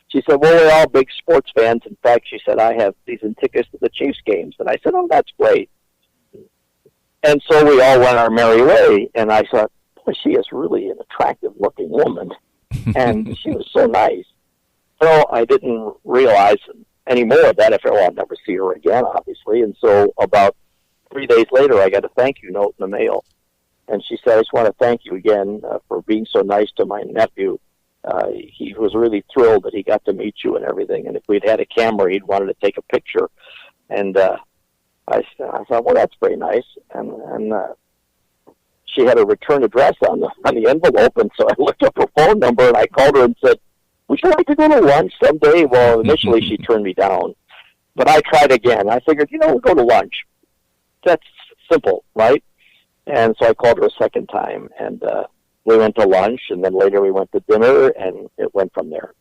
She said, "Well, we're all big sports fans. In fact," she said, "I have season tickets to the Chiefs games." And I said, "Oh, that's great." And so we all went our merry way, and I thought, boy, she is really an attractive-looking woman, and she was so nice. So I didn't realize any more of that. I felt, well, I'll never see her again, obviously. And so about 3 days later, I got a thank you note in the mail. And she said, "I just want to thank you again for being so nice to my nephew. He was really thrilled that he got to meet you and everything. And if we'd had a camera, he'd wanted to take a picture." And I thought, well, that's very nice. And she had a return address on the envelope. And so I looked up her phone number, and I called her and said, "Would you like to go to lunch someday?" Well, initially she turned me down. But I tried again. I figured, we'll go to lunch. That's simple, right? And so I called her a second time, and we went to lunch, and then later we went to dinner, and it went from there.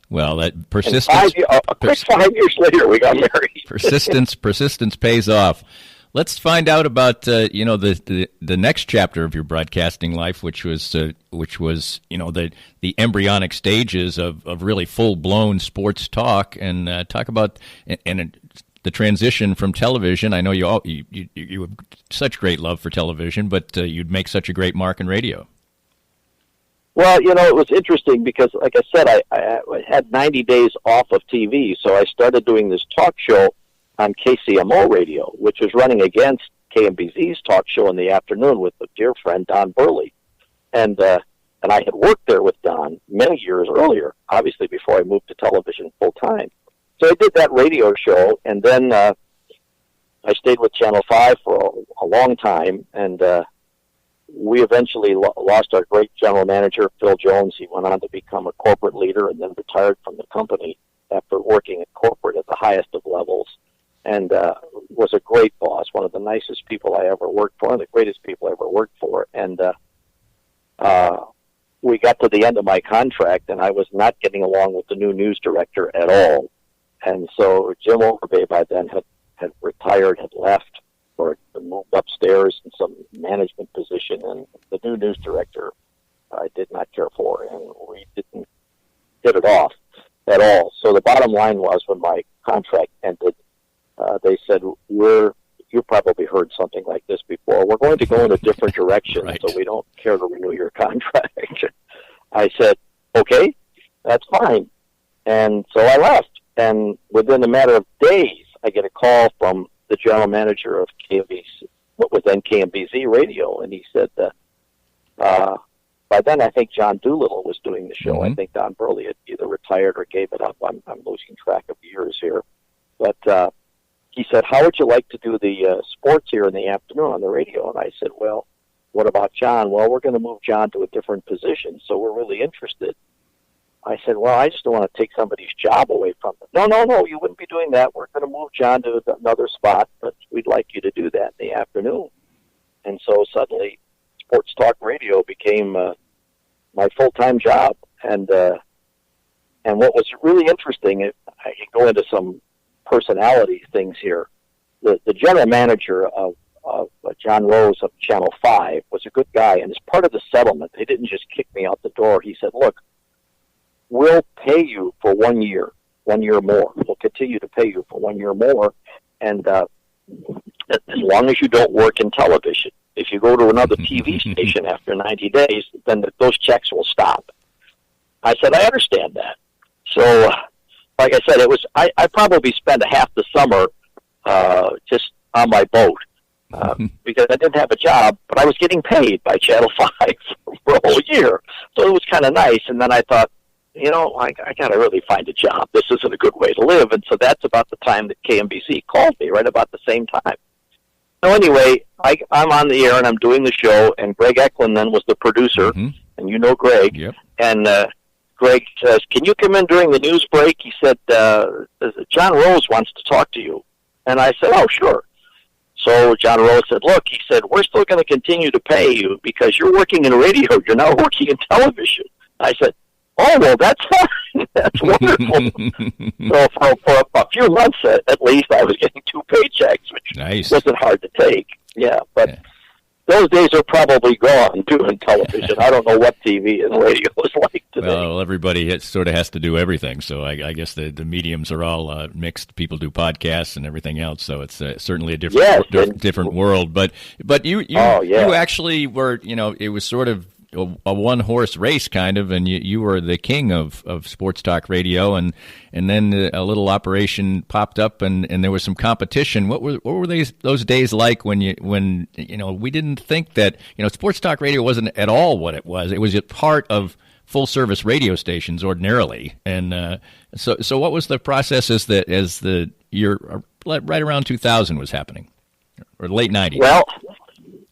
Well, that persistence. A quick 5 years later, we got married. Persistence pays off. Let's find out about the next chapter of your broadcasting life, which was the embryonic stages of really full blown sports talk, and talk about the transition from television. I know you have such great love for television, but you'd make such a great mark in radio. Well, it was interesting because, like I said, I had 90 days off of TV, so I started doing this talk show on KCMO radio, which was running against KMBZ's talk show in the afternoon with a dear friend, Don Burley. And I had worked there with Don many years earlier, obviously before I moved to television full time. So I did that radio show, and then I stayed with Channel 5 for a long time, and we eventually lost our great general manager, Phil Jones. He went on to become a corporate leader and then retired from the company after working at corporate at the highest of levels, and was a great boss, one of the nicest people I ever worked for, one of the greatest people I ever worked for. And we got to the end of my contract, and I was not getting along with the new news director at all. And so Jim Overbay by then had retired, had left, or moved upstairs in some management position, and the new news director I did not care for, and we didn't off at all. So the bottom line was, when my contract ended, they said, you probably heard something like this before. We're going to go in a different direction, Right. so we don't care to renew your contract. I said, okay, that's fine. And so I left. And within a matter of days, I get a call from the general manager of KMBC, what was then KMBZ Radio, and he said, by then I think John Doolittle was doing the show. Mm-hmm. I think Don Burley had either retired or gave it up. I'm losing track of years here. But he said, how would you like to do the sports here in the afternoon on the radio? And I said, well, what about John? Well, we're going to move John to a different position, so we're really interested. I said, well, I just don't want to take somebody's job away from them. No, you wouldn't be doing that. We're going to move John to another spot, but we'd like you to do that in the afternoon. And so suddenly sports talk radio became my full-time job. And what was really interesting, I can go into some personality things here. The general manager of John Rose of Channel 5 was a good guy, and as part of the settlement, they didn't just kick me out the door. He said, look, we'll pay you for 1 year more. We'll continue to pay you for 1 year more, and as long as you don't work in television. If you go to another TV station after 90 days, then those checks will stop. I said, I understand that. So, like I said, I probably spent half the summer just on my boat because I didn't have a job, but I was getting paid by Channel 5 for a whole year. So it was kind of nice. And then I thought, I got to really find a job. This isn't a good way to live. And so that's about the time that KMBC called me, right about the same time. So anyway, I'm on the air and I'm doing the show, and Greg Eklund then was the producer, and you know Greg. Yep. And Greg says, can you come in during the news break? He said, John Rose wants to talk to you. And I said, oh, sure. So John Rose said, look, he said, we're still going to continue to pay you because you're working in radio. You're not working in television. I said, oh, well, that's fine. That's wonderful. So for a few months, at least, I was getting 2 paychecks, which wasn't hard to take. Yeah, but those days are probably gone, doing television. I don't know what TV and radio is like today. Well, everybody sort of has to do everything, so I guess the mediums are all mixed. People do podcasts and everything else, so it's certainly a different world. But you actually were, it was sort of a one-horse race kind of, and you were the king of sports talk radio, and then a little operation popped up, and there was some competition. What were those days like when we didn't think that sports talk radio wasn't at all what it was. It was a part of full-service radio stations ordinarily, and so what was the process as the year right around 2000 was happening, or late 90s?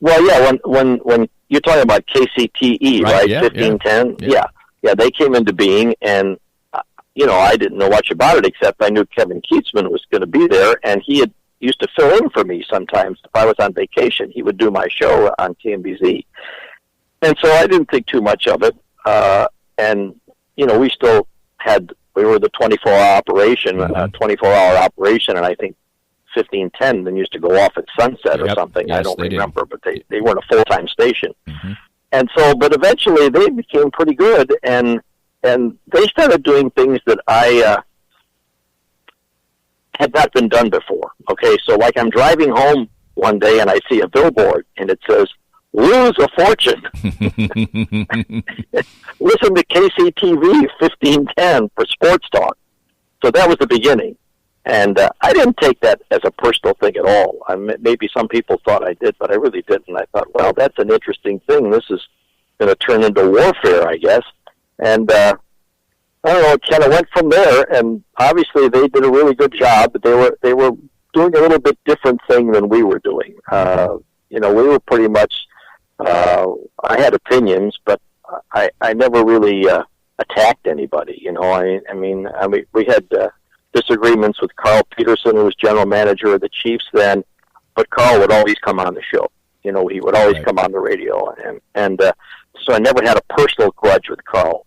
Well, yeah. When you're talking about KCTE, right? Yeah, 1510. Yeah. They came into being, and I didn't know much about it except I knew Kevin Keatsman was going to be there, and he used to fill in for me sometimes if I was on vacation. He would do my show on KMBZ, and so I didn't think too much of it. And we still we were the 24-hour operation, 24-hour operation, and I think 1510 then used to go off at sunset or something. Yes, I don't remember, did. but they weren't a full-time station. And so, but eventually they became pretty good, and they started doing things that I had not been done before. Okay, so like I'm driving home one day and I see a billboard and it says, lose a fortune. Listen to KCTV 1510 for sports talk. So that was the beginning. And I didn't take that as a personal thing at all. Maybe some people thought I did, but I really didn't. I thought, well, that's an interesting thing. This is going to turn into warfare, I guess. And I don't know, it kind of went from there. And obviously, they did a really good job. But they were doing a little bit different thing than we were doing. We were pretty much. I had opinions, but I never really attacked anybody. I mean, we had. Disagreements with Carl Peterson, who was general manager of the Chiefs then, but Carl would always come on the show. He would always come on the radio, and so I never had a personal grudge with Carl,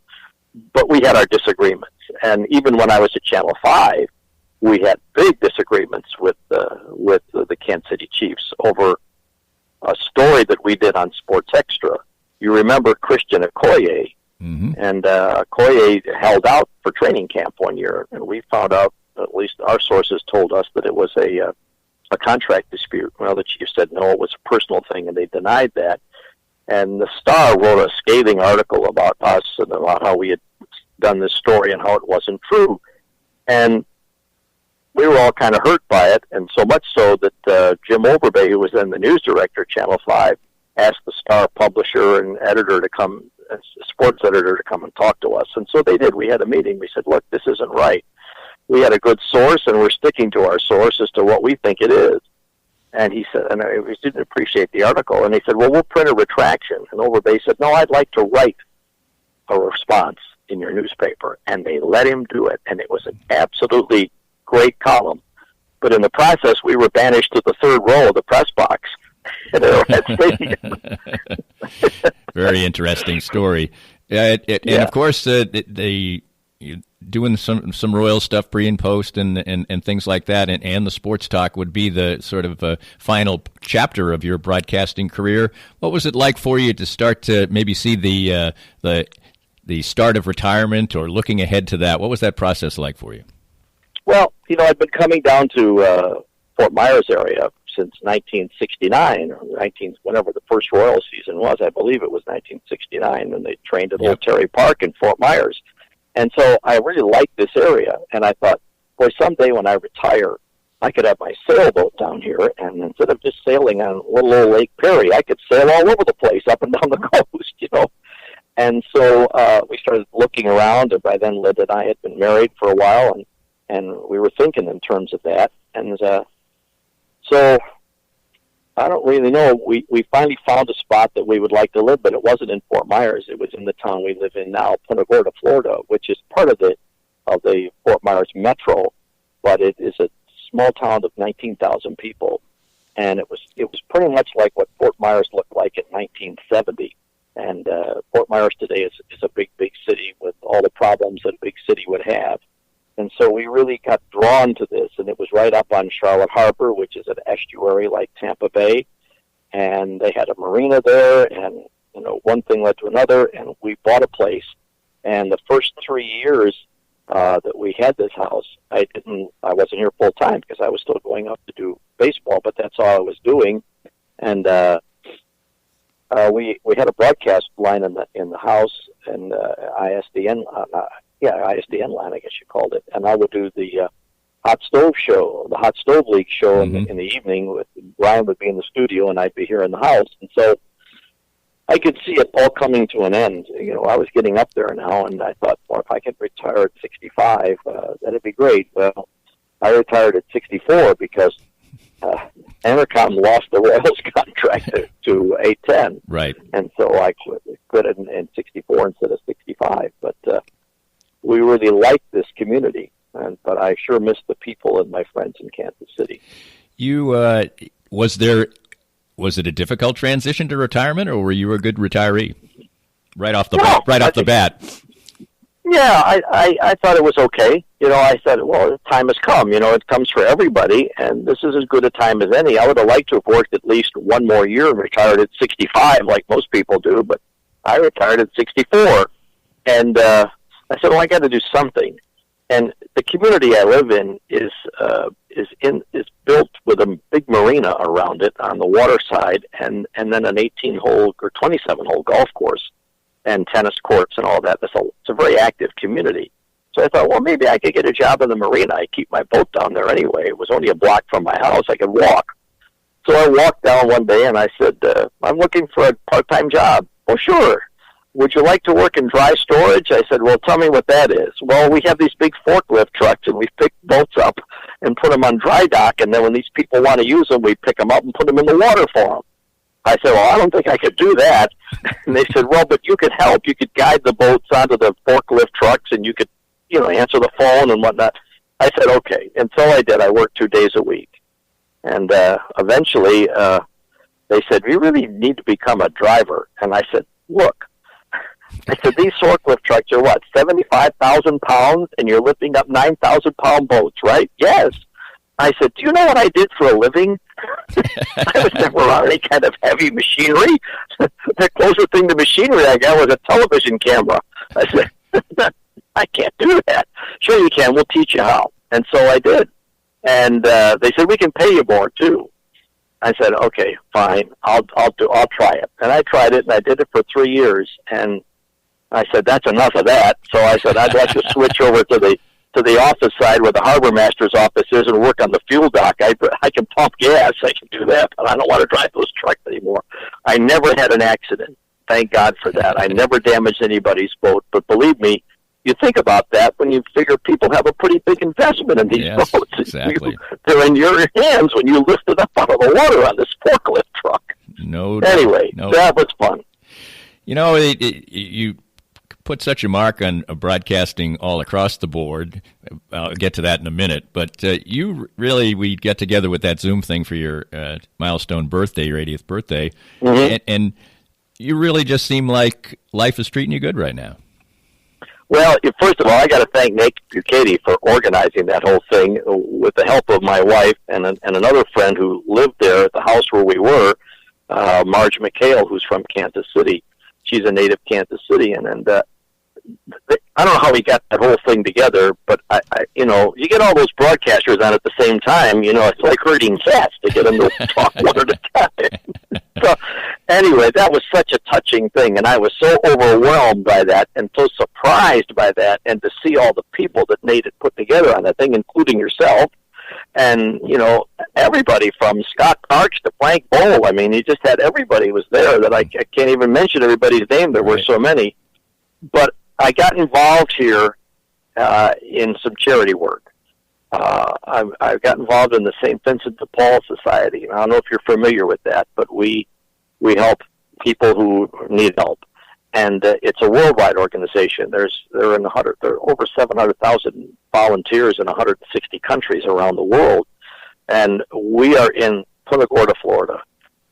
but we had our disagreements. And even when I was at Channel 5, we had big disagreements with the Kansas City Chiefs over a story that we did on Sports Extra. You remember Christian Okoye And Koye held out for training camp one year, and we found out, at least our sources told us, that it was a contract dispute. Well, the chief said no, it was a personal thing, and they denied that. And the Star wrote a scathing article about us and about how we had done this story and how it wasn't true. And we were all kind of hurt by it, and so much so that Jim Overbay, who was then the news director at Channel 5, asked the Star publisher and editor to come, sports editor, to come and talk to us. And so they did. We had a meeting. We said, look, this isn't right. We had a good source, and we're sticking to our source as to what we think it is. And he said, and we didn't appreciate the article, and he said, well, we'll print a retraction. And Overbay said, no, I'd like to write a response in your newspaper. And they let him do it, and it was an absolutely great column. But in the process, we were banished to the third row of the press box at Arrowhead Stadium. Very interesting story. And of course, they doing some Royal stuff pre and post and things like that, and the sports talk would be the sort of final chapter of your broadcasting career. What was it like for you to start to maybe see the start of retirement or looking ahead to that? What was that process like for you? Well, I'd been coming down to Fort Myers area since 1969 or whenever the first Royal season was. I believe it was 1969 when they trained at Old Terry Park in Fort Myers. And so I really liked this area, and I thought, boy, someday when I retire, I could have my sailboat down here, and instead of just sailing on little old Lake Perry, I could sail all over the place, up and down the coast, And so we started looking around, and by then Lyd and I had been married for a while, and we were thinking in terms of that. And so I don't really know. We finally found a spot that we would like to live, but it wasn't in Fort Myers. It was in the town we live in now, Punta Gorda, Florida, which is part of the Fort Myers metro, but it is a small town of 19,000 people, and it was pretty much like what Fort Myers looked like in 1970. And Fort Myers today is a big city with all the problems that a big city would have. And so we really got drawn to this, and it was right up on Charlotte Harbor, which is an estuary like Tampa Bay, and they had a marina there, and one thing led to another, and we bought a place. And the first 3 years that we had this house, I wasn't here full time because I was still going up to do baseball, but that's all I was doing. And we had a broadcast line in the house, and ISDN. ISDN line, I guess you called it. And I would do the Hot Stove Show, the Hot Stove League show in the evening. With Brian would be in the studio, and I'd be here in the house. And so I could see it all coming to an end. I was getting up there now, and I thought, well, if I could retire at 65, that'd be great. Well, I retired at 64 because Entercom lost the Royals contract to 810. Right. And so I quit in 64 instead of 65. But we really liked this community, but I sure miss the people and my friends in Kansas City. You was it a difficult transition to retirement, or were you a good retiree right off the bat? Yeah, I thought it was okay. I said, well, the time has come. It comes for everybody, and this is as good a time as any. I would have liked to have worked at least one more year and retired at 65, like most people do, but I retired at 64, and I said, well, I got to do something. And the community I live in is built with a big marina around it on the water side, and then an 18-hole or 27-hole golf course and tennis courts and all that. It's a very active community. So I thought, well, maybe I could get a job in the marina. I keep my boat down there anyway. It was only a block from my house. I could walk. So I walked down one day and I said, I'm looking for a part-time job. Well, sure. Would you like to work in dry storage? I said, well, tell me what that is. Well, we have these big forklift trucks, and we pick boats up and put them on dry dock, and then when these people want to use them, we pick them up and put them in the water for them. I said, well, I don't think I could do that. And they said, well, but you could help. You could guide the boats onto the forklift trucks, and you could, answer the phone and whatnot. I said, okay. And so I did. I worked 2 days a week. And eventually they said, we really need to become a driver. And I said, look, I said, these forklift trucks are what, 75,000 pounds, and you're lifting up 9,000-pound boats, right? Yes. I said, do you know what I did for a living? I was never on any kind of heavy machinery. The closest thing to machinery I got was a television camera. I said, I can't do that. Sure you can. We'll teach you how. And so I did. And they said, we can pay you more, too. I said, okay, fine. I'll try it. And I tried it, and I did it for 3 years. And I said, that's enough of that. So I said, I'd like to switch over to the office side where the harbor master's office is and work on the fuel dock. I can pump gas. I can do that, but I don't want to drive those trucks anymore. I never had an accident. Thank God for that. I never damaged anybody's boat. But believe me, you think about that when you figure people have a pretty big investment in these boats. Exactly. They're in your hands when you lift it up out of the water on this forklift truck. Anyway, that was fun. You know, you put such a mark on broadcasting all across the board. I'll get to that in a minute. But we got together with that Zoom thing for your milestone birthday, your 80th birthday, and you really just seem like life is treating you good right now. Well, first of all, I got to thank Nick Bucati for organizing that whole thing with the help of my wife and another friend who lived there at the house where we were, Marge McHale, who's from Kansas City. She's a native Kansas Citian, and I don't know how we got that whole thing together, but you get all those broadcasters on at the same time. It's like herding cats to get them to talk one at a time. So anyway, that was such a touching thing, and I was so overwhelmed by that and so surprised by that, and to see all the people that Nate had put together on that thing, including yourself, and everybody from Scott Parks to Frank Bowl. I mean, he just had everybody was there that I can't even mention everybody's name. There were so many, but I got involved here in some charity work. I got involved in the St. Vincent de Paul Society. I don't know if you're familiar with that, but we help people who need help, and it's a worldwide organization. There are over 700,000 volunteers in 160 countries around the world, and we are in Punta Gorda, Florida.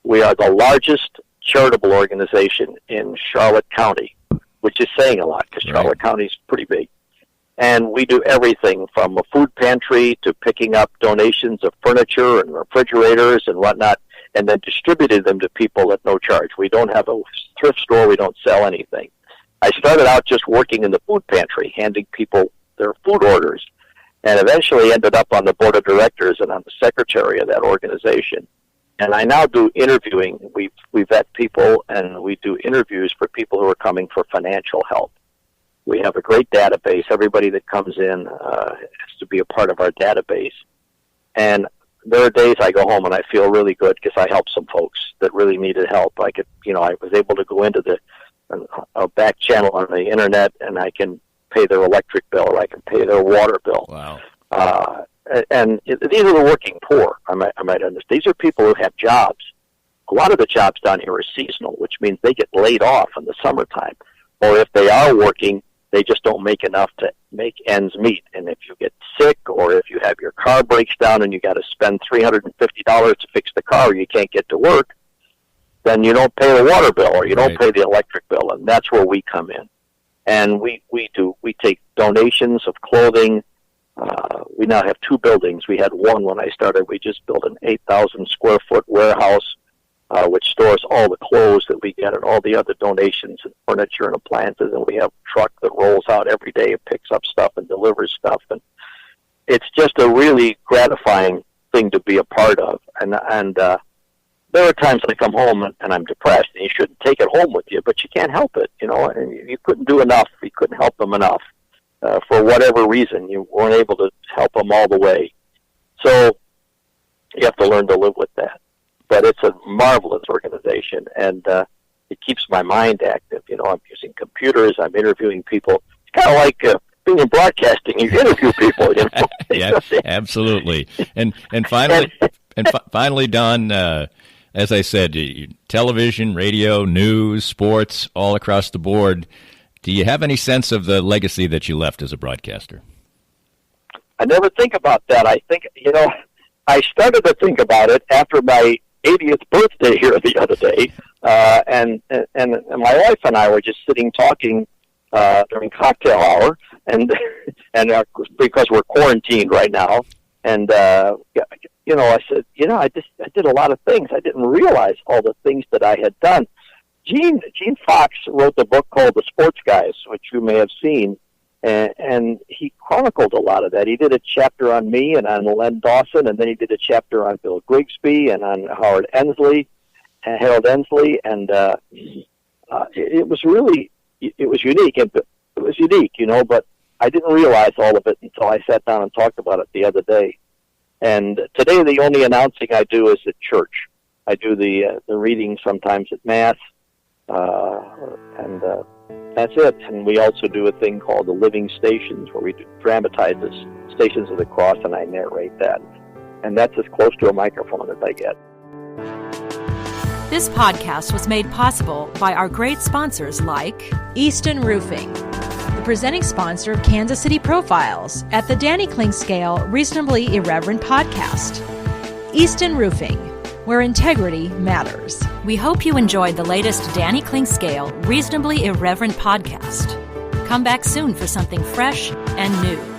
We are the largest charitable organization in Charlotte County, which is saying a lot because Charlotte County is pretty big. And we do everything from a food pantry to picking up donations of furniture and refrigerators and whatnot, and then distributed them to people at no charge. We don't have a thrift store. We don't sell anything. I started out just working in the food pantry, handing people their food orders, and eventually ended up on the board of directors and I'm the secretary of that organization. And I now do interviewing. We vet people, and we do interviews for people who are coming for financial help. We have a great database. Everybody that comes in has to be a part of our database. And there are days I go home and I feel really good because I helped some folks that really needed help. I was able to go into a back channel on the internet, and I can pay their electric bill, or I can pay their water bill. Wow. These are the working poor, I might understand. These are people who have jobs. A lot of the jobs down here are seasonal, which means they get laid off in the summertime. Or if they are working, they just don't make enough to make ends meet. And if you get sick, or if you have your car breaks down and you got to spend $350 to fix the car, or you can't get to work, then you don't pay the water bill, or you don't pay the electric bill, and that's where we come in. And we take donations of clothing. We now have 2 buildings. We had one when I started. We just built an 8,000 square foot warehouse, which stores all the clothes that we get and all the other donations and furniture and appliances. And we have a truck that rolls out every day and picks up stuff and delivers stuff. And it's just a really gratifying thing to be a part of. And there are times I come home and I'm depressed, and you shouldn't take it home with you, but you can't help it, and you couldn't do enough. You couldn't help them enough. For whatever reason, you weren't able to help them all the way. So you have to learn to live with that. But it's a marvelous organization, and it keeps my mind active. I'm using computers. I'm interviewing people. It's kind of like being in broadcasting. You interview people. Yeah, absolutely. And finally, Don, as I said, television, radio, news, sports, all across the board. Do you have any sense of the legacy that you left as a broadcaster? I never think about that. I think, I started to think about it after my 80th birthday here the other day, and my wife and I were just sitting talking during cocktail hour, and because we're quarantined right now, And, I said, I did a lot of things. I didn't realize all the things that I had done. Gene Fox wrote the book called The Sports Guys, which you may have seen, and he chronicled a lot of that. He did a chapter on me and on Len Dawson, and then he did a chapter on Bill Grigsby and on Harold Ensley, and it was unique. It was unique, but I didn't realize all of it until I sat down and talked about it the other day. And today, the only announcing I do is at church. I do the reading sometimes at Mass, and that's it. And we also do a thing called the Living Stations, where we dramatize the Stations of the Cross, and I narrate that. And that's as close to a microphone as I get. This podcast was made possible by our great sponsors like Easton Roofing, the presenting sponsor of Kansas City Profiles at the Danny Klingscale Reasonably Irreverent podcast. Easton Roofing, where integrity matters. We hope you enjoyed the latest Danny Klingscale Reasonably Irreverent podcast. Come back soon for something fresh and new.